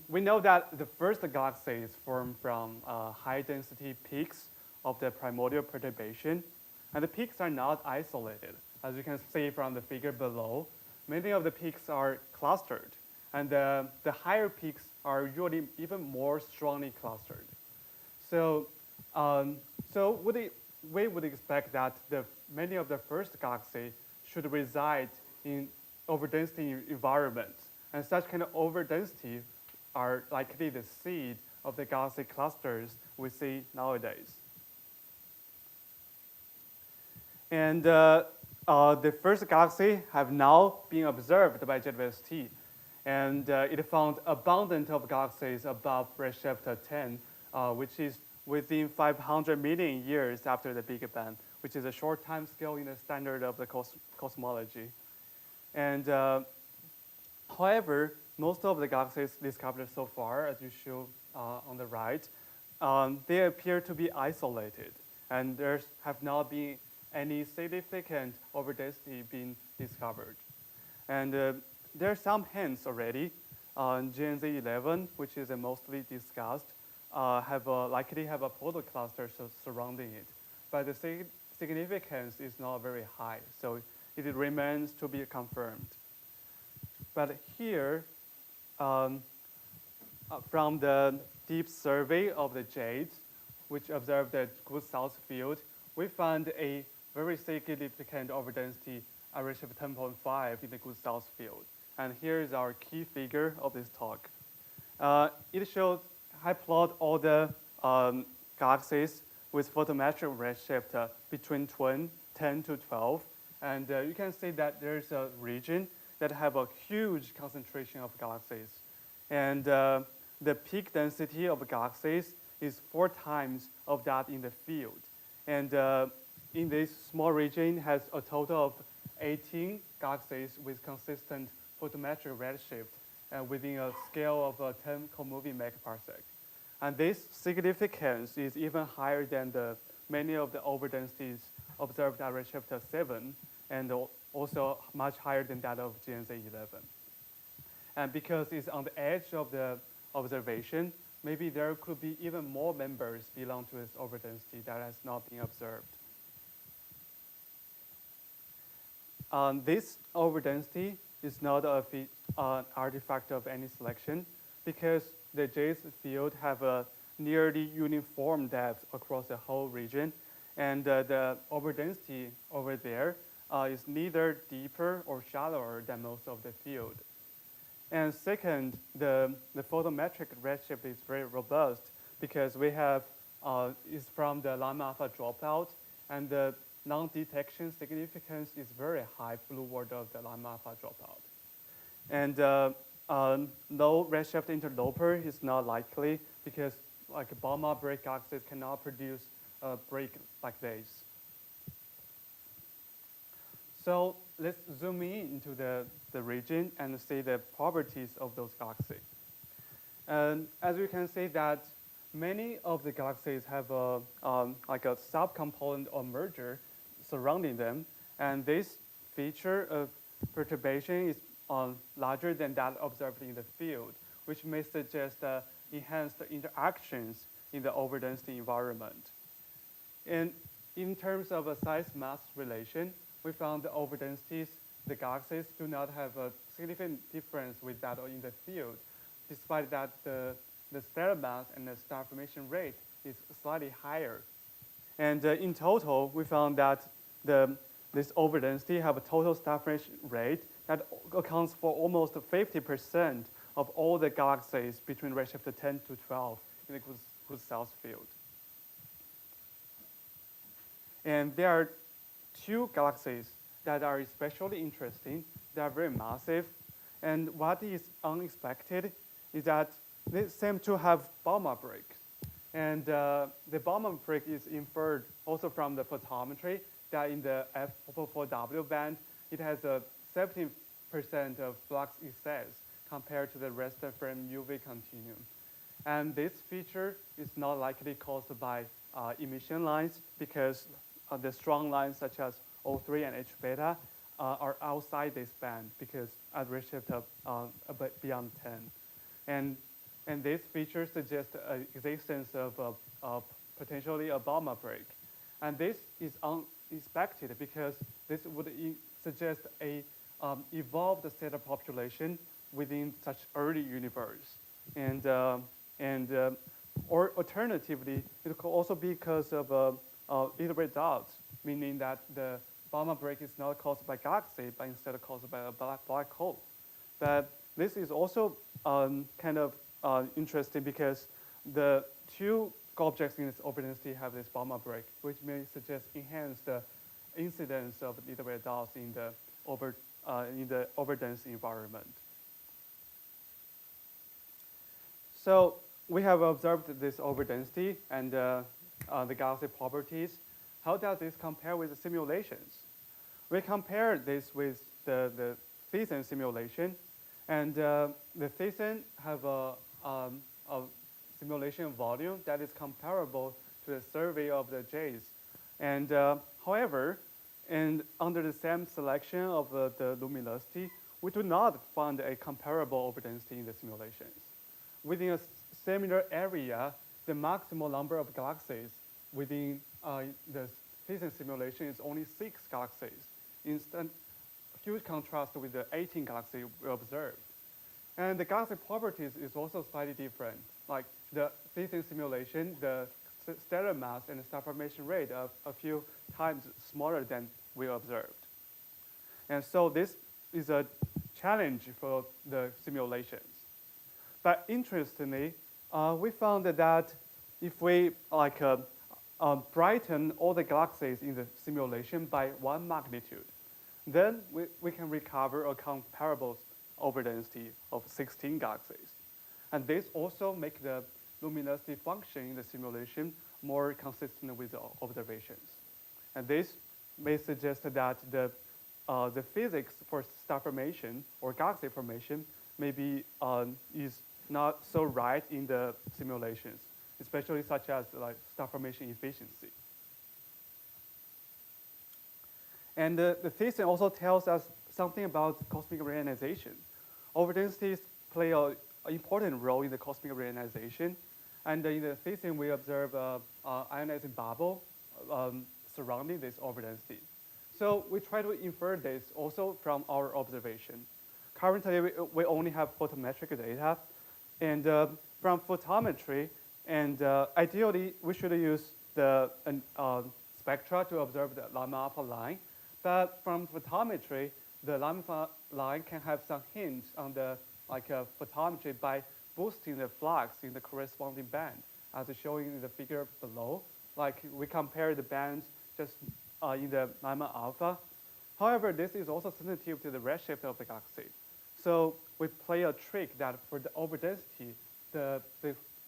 We know that the first galaxies form from high-density peaks of the primordial perturbation, and the peaks are not isolated. As you can see from the figure below, many of the peaks are clustered, and the higher peaks are usually even more strongly clustered. So, we would expect that many of the first galaxies should reside in overdensity environments. And such kind of overdensity are likely the seed of the galaxy clusters we see nowadays. And the first galaxy have now been observed by JWST. And it found abundant of galaxies above redshift 10, which is within 500 million years after the Big Bang, which is a short time scale in the standard of the cosmology. And however, most of the galaxies discovered so far, as you show on the right, they appear to be isolated, and there have not been any significant overdensity being discovered. And there are some hints already. GNZ 11, which is mostly discussed, likely have a protocluster surrounding it, but the significance is not very high, so it remains to be confirmed. But here, from the deep survey of the jades, which observed the good south field, we found a very significant overdensity at redshift 10.5 in the good south field. And here is our key figure of this talk. It shows, I plot all the galaxies with photometric redshift between 10 to 12. And you can see that there's a region that have a huge concentration of galaxies. And the peak density of galaxies is 4 times of that in the field. And in this small region has a total of 18 galaxies with consistent photometric redshift within a scale of 10 comoving megaparsec. And this significance is even higher than many of the overdensities observed at redshift 7, and also much higher than that of GNZ 11. And because it's on the edge of the observation, maybe there could be even more members belong to this overdensity that has not been observed. This overdensity is not an artifact of any selection, because the jades field have a nearly uniform depth across the whole region, and the overdensity over there is neither deeper or shallower than most of the field. And second, the photometric redshift is very robust because we have is from the Lambda alpha dropout, and the non-detection significance is very high blueward of the Lambda alpha dropout. And low redshift interloper is not likely because like Balmer break galaxies cannot produce a break like this. So let's zoom in into the region and see the properties of those galaxies. And as you can see that many of the galaxies have like a subcomponent or merger surrounding them, and this feature of perturbation is larger than that observed in the field, which may suggest enhanced interactions in the overdensity environment. And in terms of a size-mass relation, we found the overdensities, the galaxies do not have a significant difference with that in the field, despite that the stellar mass and the star formation rate is slightly higher. And in total, we found that this overdensity have a total star formation rate that accounts for almost 50% of all the galaxies between redshift 10 to 12 in the good south field. And there are two galaxies that are especially interesting. They are very massive. And what is unexpected is that they seem to have Balmer breaks. And the Balmer break is inferred also from the photometry that in the F4W band, it has a 70% of flux excess compared to the rest of frame UV continuum. And this feature is not likely caused by emission lines because the strong lines such as O3 and H beta are outside this band because at redshift beyond 10. And this feature suggests existence of potentially a Balmer break. And this is unexpected because this would suggest a evolved set of population within such early universe. Or alternatively, it could also be because of irregular dots, meaning that the Balmer break is not caused by galaxy, but instead caused by a black hole. But this is also kind of interesting because the two objects in this overdensity have this Balmer break, which may suggest enhanced incidence of irregular dots in the overdensity environment. So we have observed this overdensity and the galaxy properties. How does this compare with the simulations? We compare this with the Thyssen simulation, and the Thyssen have a simulation volume that is comparable to the survey of the J's. And however, and under the same selection of the luminosity, we do not find a comparable overdensity in the simulations. Within a similar area, the maximal number of galaxies within the Thyssen simulation is only 6 galaxies, in huge contrast with the 18 galaxies we observed. And the galaxy properties is also slightly different. Like the Thyssen simulation, the stellar mass and the star formation rate are a few times smaller than we observed. And so this is a challenge for the simulations. But interestingly, we found that if we brighten all the galaxies in the simulation by 1 magnitude, then we can recover a comparable overdensity of 16 galaxies. And this also makes the luminosity function in the simulation more consistent with the observations. And this may suggest that the physics for star formation or galaxy formation maybe is not so right in the simulations, especially such as like star formation efficiency. And the Thyssen also tells us something about cosmic reionization. Overdensities play an important role in the cosmic reionization. And in the Thyssen, we observe ionizing bubble surrounding this overdensity. So we try to infer this also from our observation. Currently, we only have photometric data. And from photometry, and ideally, we should use the spectra to observe the Lambda alpha line. But from photometry, the Lambda line can have some hints on the photometry by boosting the flux in the corresponding band, as shown in the figure below. Like we compare the bands just in the Lyman alpha. However, this is also sensitive to the redshift of the galaxy. So we play a trick that for the overdensity, the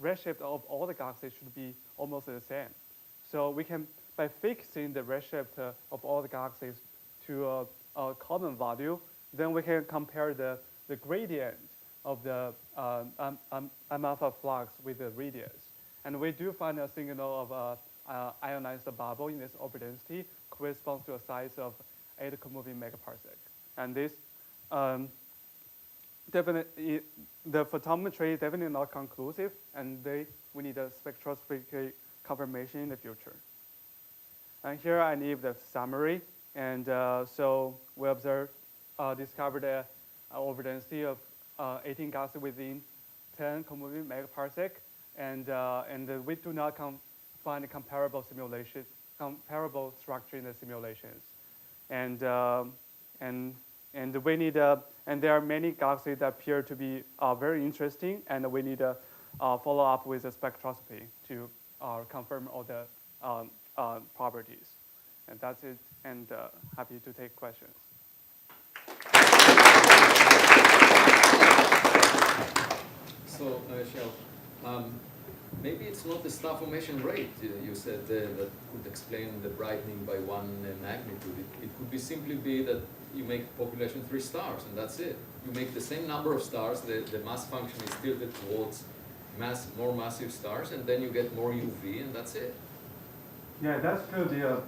redshift of all the galaxies should be almost the same. So we can, by fixing the redshift of all the galaxies to a common value, then we can compare the gradient of the M alpha flux with the radius. And we do find a signal of ionized bubble in this overdensity corresponds to a size of 8 comoving megaparsec. And this definitely, the photometry is definitely not conclusive, and we need a spectroscopic confirmation in the future. And here I leave the summary. And so we discovered an overdensity of 18 galaxies within 10 comoving megaparsec, and we do not find a comparable structure in the simulations. And we need and there are many galaxies that appear to be very interesting, and we need to follow up with the spectroscopy to confirm all the properties. And that's it, and happy to take questions. So, Xiao, maybe it's not the star formation rate you said that could explain the brightening by 1 magnitude. It could be simply be that you make population 3 stars, and that's it. You make the same number of stars, the mass function is tilted towards more massive stars, and then you get more UV, and that's it. Yeah, that's could be a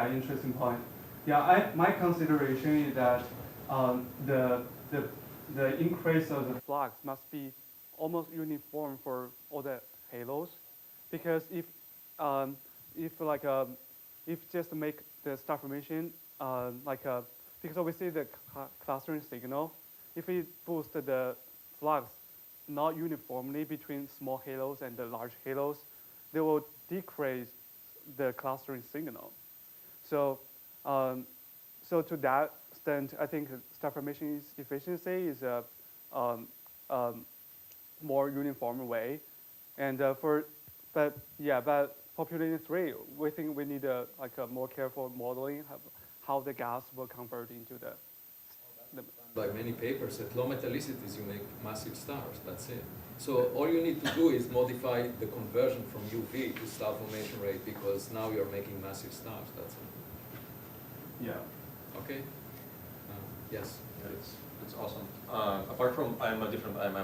interesting point. Yeah, my consideration is that the increase of the flux must be almost uniform for all the halos, because if just make the star formation because we see the clustering signal, if we boost the flux not uniformly between small halos and the large halos, they will decrease the clustering signal. So, so to that extent, I think star formation efficiency is a more uniform way, and but population 3, we think we need a more careful modeling of how the gas will convert into the. By many papers, at low metallicities you make massive stars. That's it. So all you need to do is modify the conversion from UV to star formation rate, because now you're making massive stars. That's it. Yeah. Okay. Yes. It's awesome. Apart from I have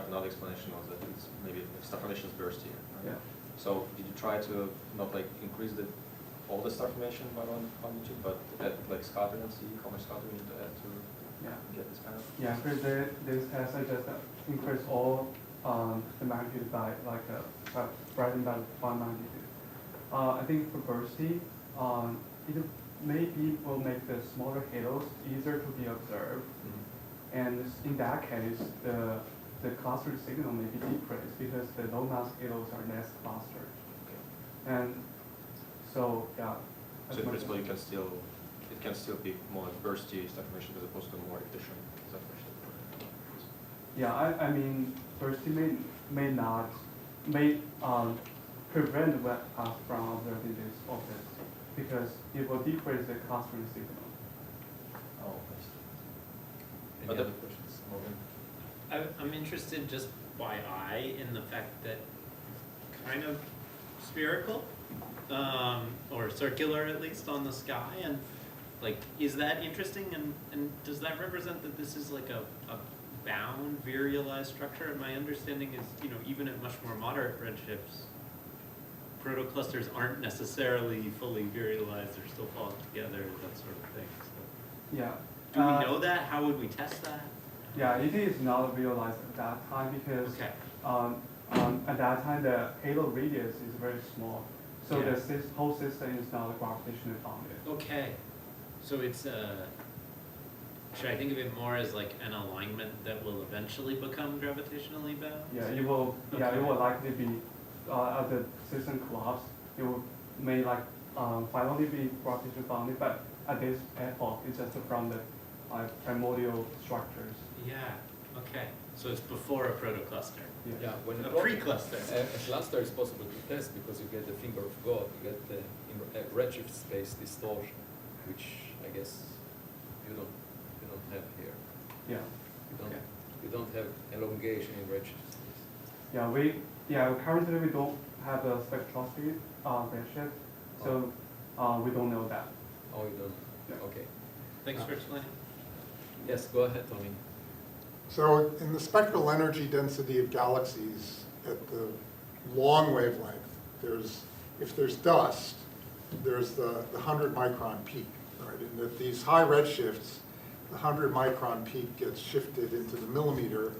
another explanation of that. It's maybe star formation is bursty. Right? Yeah. So did you try to not increase all the star formation by 1 magnitude, but add scattering and see how much scattering you need to add to get this kind of? Yeah, because this test I just increase all the magnitude by brighten by 1 magnitude. I think for bursty, it maybe will make the smaller halos easier to be observed. And in that case, the cluster signal may be decreased because the low mass halos are less clustered. And so, yeah. So in principle, it can still be more bursty star formation as opposed to more efficient star formation. Yeah, I mean, bursty may prevent us from observing this object because it will decrease the clustering signal. Oh, Any other questions? I'm interested just by eye in the fact that kind of spherical, or circular at least on the sky, and is that interesting, and does that represent that this is a bound virialized structure? My understanding is, even at much more moderate redshifts, protoclusters aren't necessarily fully virialized, they're still falling together, that sort of thing. So. Yeah. Do we know that? How would we test that? Yeah, it is not realized at that time because at that time the halo radius is very small, so the whole system is not gravitationally bounded. Okay, so it's should I think of it more as an alignment that will eventually become gravitationally bound? Yeah, it will. Okay. Yeah, it will likely be as the system collapse. It may finally be gravitationally bounded, but at this epoch, it's just from the primordial structures. Yeah. Okay. So it's before a protocluster. Yeah. When a pre-cluster. A cluster is possible to test because you get the finger of God. You get the redshift space distortion. which I guess you don't have here. Yeah. You don't have elongation in redshift. Currently we don't have a spectroscopy redshift, so we don't know that. Oh, you don't? Yeah. Okay. Thanks for explaining. Yes, go ahead, Tony. So in the spectral energy density of galaxies at the long wavelength, if there's dust, there's the 100 micron peak, right? And at these high redshifts, the 100 micron peak gets shifted into the millimeter,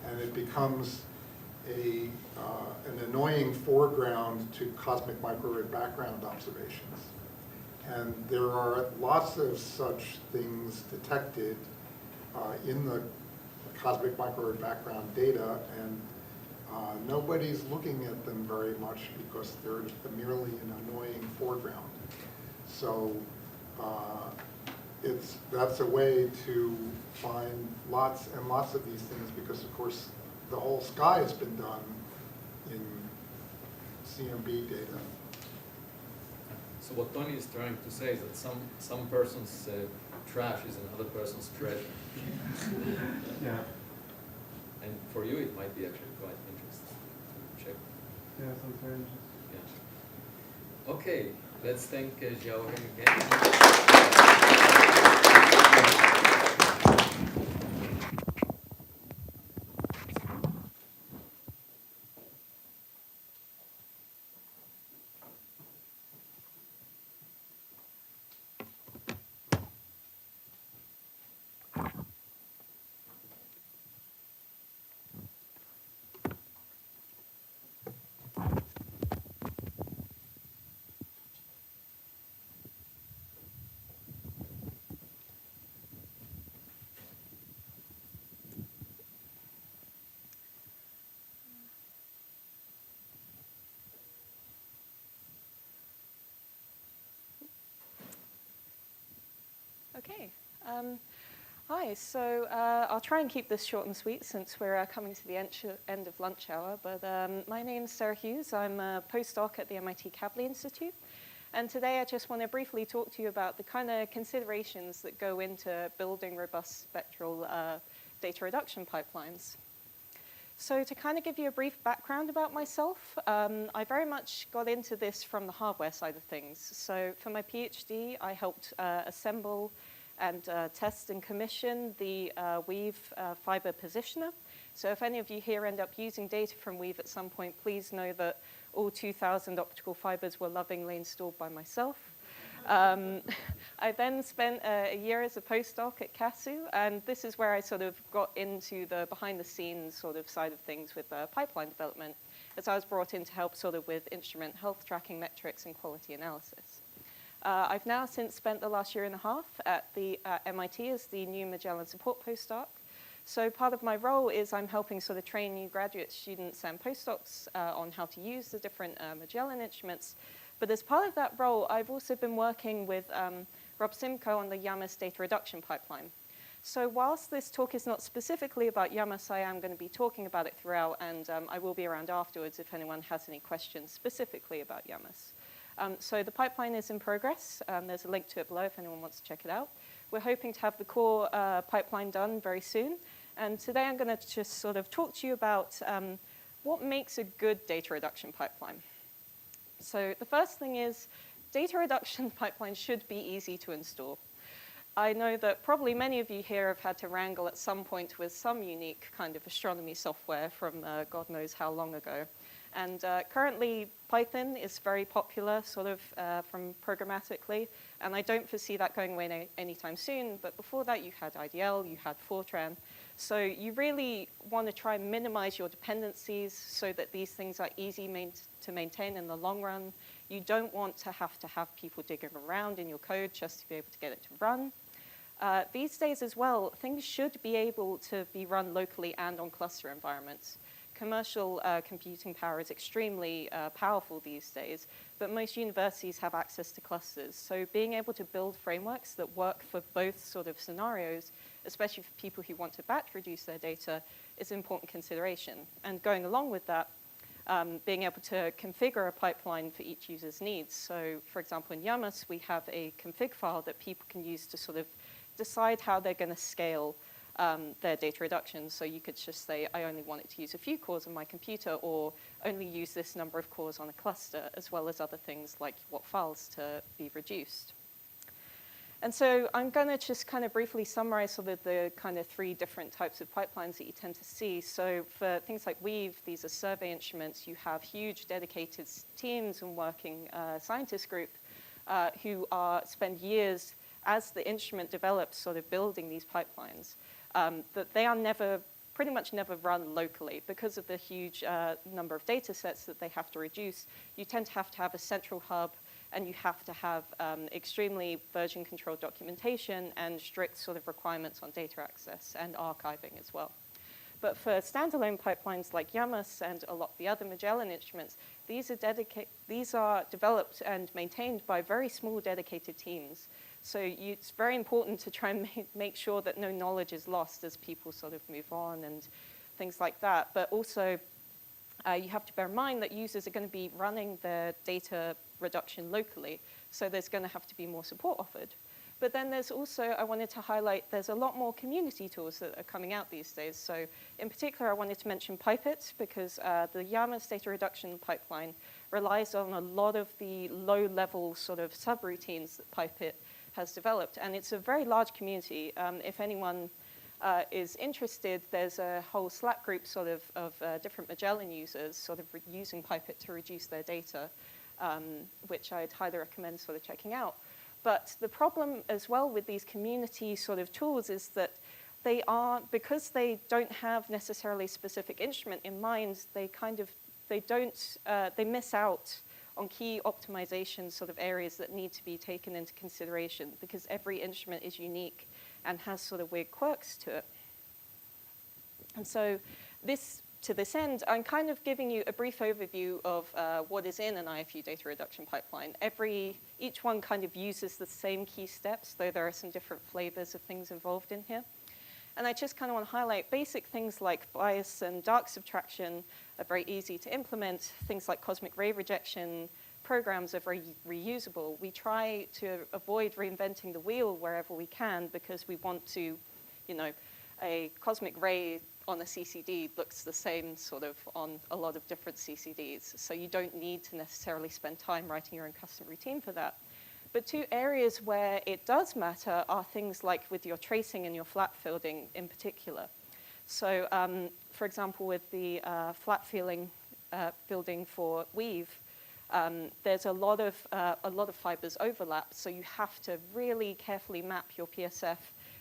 and it becomes an annoying foreground to cosmic microwave background observations. And there are lots of such things detected in the cosmic microwave background data, and nobody's looking at them very much because they're merely an annoying foreground. So that's a way to find lots and lots of these things, because of course the whole sky has been done in CMB data. So what Tony is trying to say is that some person's trash is another person's treasure. Yeah. And for you, it might be actually quite interesting to check. Yeah, sounds very interesting. Yeah. Okay, let's thank Zihao again. Okay. Hi, so I'll try and keep this short and sweet since we're coming to the end of lunch hour, but my name's Sarah Hughes. I'm a postdoc at the MIT Kavli Institute, and today I just want to briefly talk to you about the kind of considerations that go into building robust spectral data reduction pipelines. So to kind of give you a brief background about myself, I very much got into this from the hardware side of things. So for my PhD, I helped assemble and test and commission the Weave fiber positioner. So if any of you here end up using data from Weave at some point, please know that all 2,000 optical fibers were lovingly installed by myself. I then spent a year as a postdoc at CASU, and this is where I sort of got into the behind-the-scenes sort of side of things with pipeline development, as I was brought in to help sort of with instrument health tracking metrics and quality analysis. I've now since spent the last year and a half at MIT as the new Magellan support postdoc. So part of my role is I'm helping sort of train new graduate students and postdocs on how to use the different Magellan instruments. But as part of that role, I've also been working with Rob Simcoe on the YAMAS data reduction pipeline. So whilst this talk is not specifically about YAMAS, I am going to be talking about it throughout, and I will be around afterwards if anyone has any questions specifically about YAMAS. So the pipeline is in progress. There's a link to it below if anyone wants to check it out. We're hoping to have the core pipeline done very soon. And today I'm going to just sort of talk to you about what makes a good data reduction pipeline. So the first thing is data reduction pipelines should be easy to install. I know that probably many of you here have had to wrangle at some point with some unique kind of astronomy software from God knows how long ago. And currently, Python is very popular, sort of from programmatically, and I don't foresee that going away anytime soon. But before that, you had IDL, you had Fortran. So you really want to try and minimize your dependencies so that these things are easy to maintain in the long run. You don't want to have people digging around in your code just to be able to get it to run. These days as well, things should be able to be run locally and on cluster environments. Commercial computing power is extremely powerful these days, but most universities have access to clusters. So being able to build frameworks that work for both sort of scenarios, especially for people who want to batch reduce their data, is an important consideration. And going along with that, being able to configure a pipeline for each user's needs. So for example, in Yamas, we have a config file that people can use to sort of decide how they're going to scale their data reduction. So you could just say, I only want it to use a few cores on my computer, or only use this number of cores on a cluster, as well as other things like what files to be reduced. And so I'm going to just kind of briefly summarize sort of the kind of 3 different types of pipelines that you tend to see. So for things like Weave, these are survey instruments. You have huge dedicated teams and working scientist group who spend years as the instrument develops sort of building these pipelines. That they are pretty much never run locally because of the huge number of data sets that they have to reduce. You tend to have a central hub, and you have to have extremely version-controlled documentation and strict sort of requirements on data access and archiving as well. But for standalone pipelines like Yamas and a lot of the other Magellan instruments, these are developed and maintained by very small dedicated teams. So it's very important to try and make sure that no knowledge is lost as people sort of move on and things like that. But also, you have to bear in mind that users are going to be running their data reduction locally, so there's going to have to be more support offered. But then there's also, I wanted to highlight, there's a lot more community tools that are coming out these days. So in particular, I wanted to mention Pipet, because the Yamas data reduction pipeline relies on a lot of the low-level sort of subroutines that Pipet has developed. And it's a very large community. If anyone is interested, there's a whole Slack group sort of different Magellan users sort of using Pipet to reduce their data, which I'd highly recommend sort of checking out. But the problem as well with these community sort of tools is that they are, because they don't have necessarily a specific instrument in mind, they miss out on key optimization sort of areas that need to be taken into consideration, because every instrument is unique and has sort of weird quirks to it. And so to this end, I'm kind of giving you a brief overview of what is in an IFU data reduction pipeline. Each one kind of uses the same key steps, though there are some different flavors of things involved in here. And I just kind of want to highlight basic things like bias and dark subtraction are very easy to implement. Things like cosmic ray rejection programs are very reusable. We try to avoid reinventing the wheel wherever we can, because we want to, a cosmic ray on a CCD looks the same sort of on a lot of different CCDs. So you don't need to necessarily spend time writing your own custom routine for that. But 2 areas where it does matter are things like with your tracing and your flat fielding in particular. So for example, with the flat fielding for Weave, there's a lot of fibers overlap. So you have to really carefully map your PSF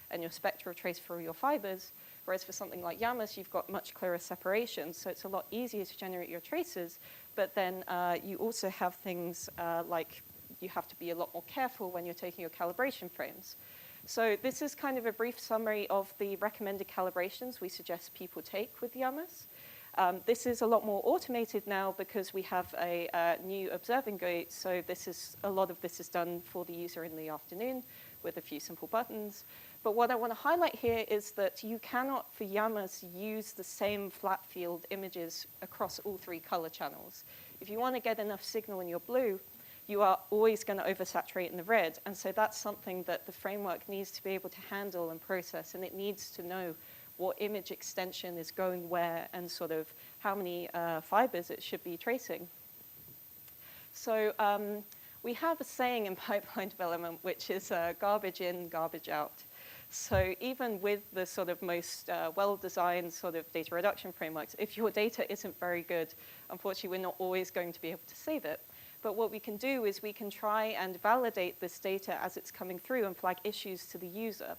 and your spectral trace for your fibers. Whereas for something like Yamas, you've got much clearer separation, so it's a lot easier to generate your traces. But then you also have things like you have to be a lot more careful when you're taking your calibration frames. So this is kind of a brief summary of the recommended calibrations we suggest people take with Yamas. This is a lot more automated now because we have a new observing gate, so a lot of this is done for the user in the afternoon with a few simple buttons. But what I want to highlight here is that you cannot, for Yamas, use the same flat field images across all 3 color channels. If you want to get enough signal in your blue, you are always going to oversaturate in the red. And so that's something that the framework needs to be able to handle and process, and it needs to know what image extension is going where and sort of how many fibers it should be tracing. So we have a saying in pipeline development, which is garbage in, garbage out. So even with the sort of most well-designed sort of data reduction frameworks, if your data isn't very good, unfortunately, we're not always going to be able to save it. But what we can do is we can try and validate this data as it's coming through and flag issues to the user.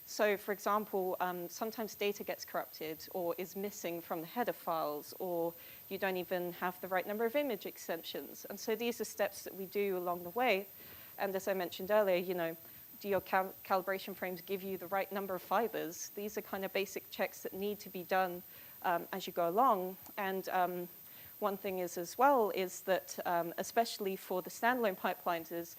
So for example, sometimes data gets corrupted or is missing from the header files, or you don't even have the right number of image extensions. And so these are steps that we do along the way. And as I mentioned earlier, do your calibration frames give you the right number of fibers? These are kind of basic checks that need to be done as you go along. And one thing is as well is that, especially for the standalone pipelines, is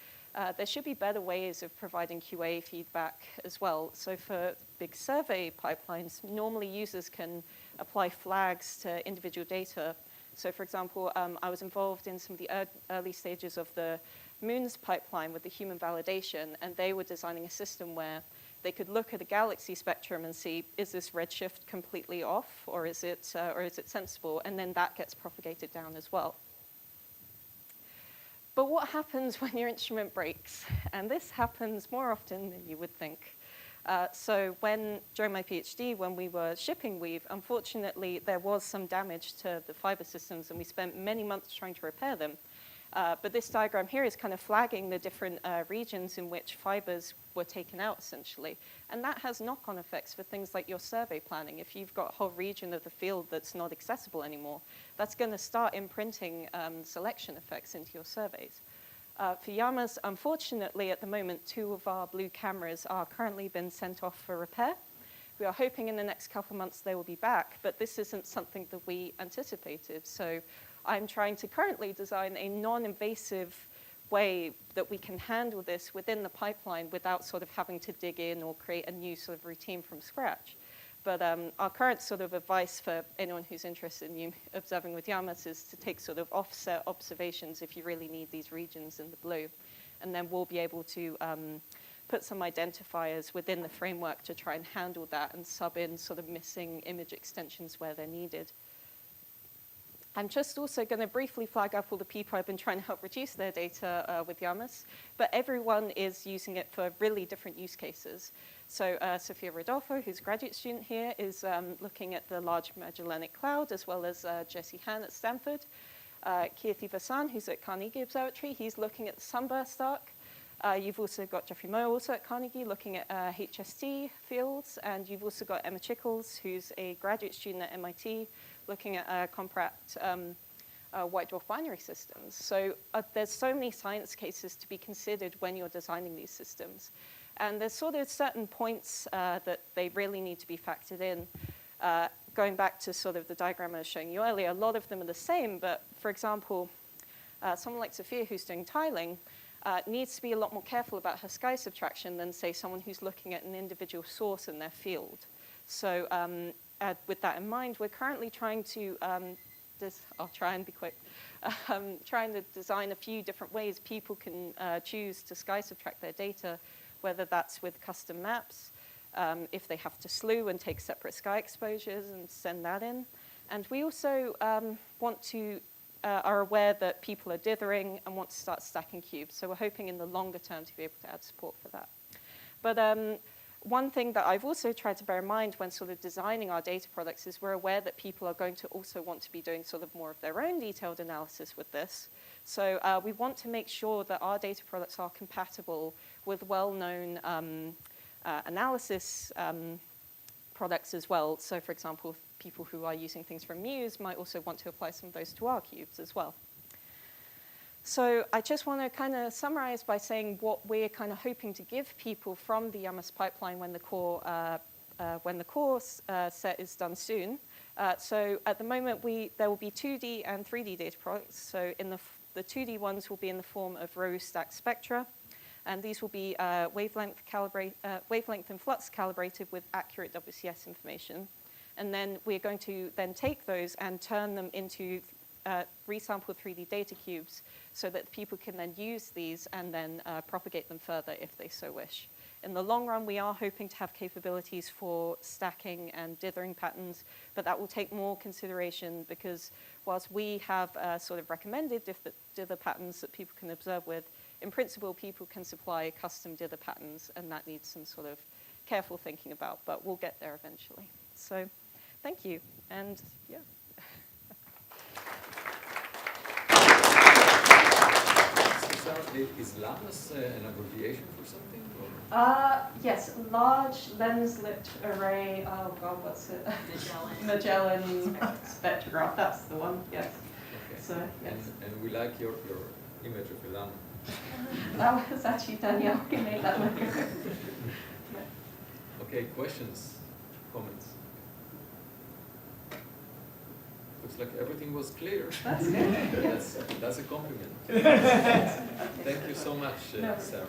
there should be better ways of providing QA feedback as well. So for big survey pipelines, normally users can apply flags to individual data So for example, I was involved in some of the early stages of the Moon's pipeline with the human validation, and they were designing a system where they could look at a galaxy spectrum and see, is this redshift completely off, or is it sensible? And then that gets propagated down as well. But what happens when your instrument breaks? And this happens more often than you would think. So during my PhD, when we were shipping weave, unfortunately, there was some damage to the fiber systems, and we spent many months trying to repair them. But this diagram here is kind of flagging the different regions in which fibers were taken out, essentially. And that has knock-on effects for things like your survey planning. If you've got a whole region of the field that's not accessible anymore, that's going to start imprinting selection effects into your surveys. For Yamas, unfortunately, at the moment, 2 of our blue cameras are currently been sent off for repair. We are hoping in the next couple of months they will be back, but this isn't something that we anticipated. So I'm trying to currently design a non-invasive way that we can handle this within the pipeline without sort of having to dig in or create a new sort of routine from scratch. But our current sort of advice for anyone who's interested in observing with Yamas is to take sort of offset observations if you really need these regions in the blue. And then we'll be able to put some identifiers within the framework to try and handle that and sub in sort of missing image extensions where they're needed. I'm just also going to briefly flag up all the people I've been trying to help reduce their data with Yamas, but everyone is using it for really different use cases. So Sofia Rodolfo, who's a graduate student here, is looking at the Large Magellanic Cloud, as well as Jesse Han at Stanford. Kirti Vasan, who's at Carnegie Observatory, he's looking at the sunburst arc. You've also got Jeffrey Moe, also at Carnegie, looking at HST fields, and you've also got Emma Chickles, who's a graduate student at MIT, looking at compact white dwarf binary systems. So there's so many science cases to be considered when you're designing these systems. And there's sort of certain points that they really need to be factored in. Going back to sort of the diagram I was showing you earlier, a lot of them are the same, but for example, someone like Sophia who's doing tiling needs to be a lot more careful about her sky subtraction than, say, someone who's looking at an individual source in their field. So with that in mind, we're currently trying to, I'll try and be quick, trying to design a few different ways people can choose to sky subtract their data, whether that's with custom maps, if they have to slew and take separate sky exposures and send that in. And we also are aware that people are dithering and want to start stacking cubes. So we're hoping in the longer term to be able to add support for that. But one thing that I've also tried to bear in mind when sort of designing our data products is we're aware that people are going to also want to be doing sort of more of their own detailed analysis with this. So we want to make sure that our data products are compatible with well-known analysis products as well. So for example, people who are using things from Muse might also want to apply some of those to our cubes as well. So I just want to kind of summarize by saying what we're kind of hoping to give people from the Yamas pipeline when the core set is done soon. So at the moment, there will be 2D and 3D data products. So in the 2D ones will be in the form of row stacked spectra. And these will be wavelength and flux calibrated with accurate WCS information. And then we're going to then take those and turn them into resample 3D data cubes so that people can then use these and then propagate them further if they so wish. In the long run, we are hoping to have capabilities for stacking and dithering patterns, but that will take more consideration because whilst we have sort of recommended dither patterns that people can observe with, in principle, people can supply custom dither patterns, and that needs some sort of careful thinking about, but we'll get there eventually. So thank you, and yeah. Is LAMAS an abbreviation for something? Yes, large lens-lit array. Oh God, what's it? Magellan spectrograph. That's the one. Yes. Okay. So yes. And we like your image of a llama. That was actually Danielle who made that look. Okay. Questions, comments. Looks like everything was clear. That's good. That's a compliment. Okay. Thank you so much, Sarah.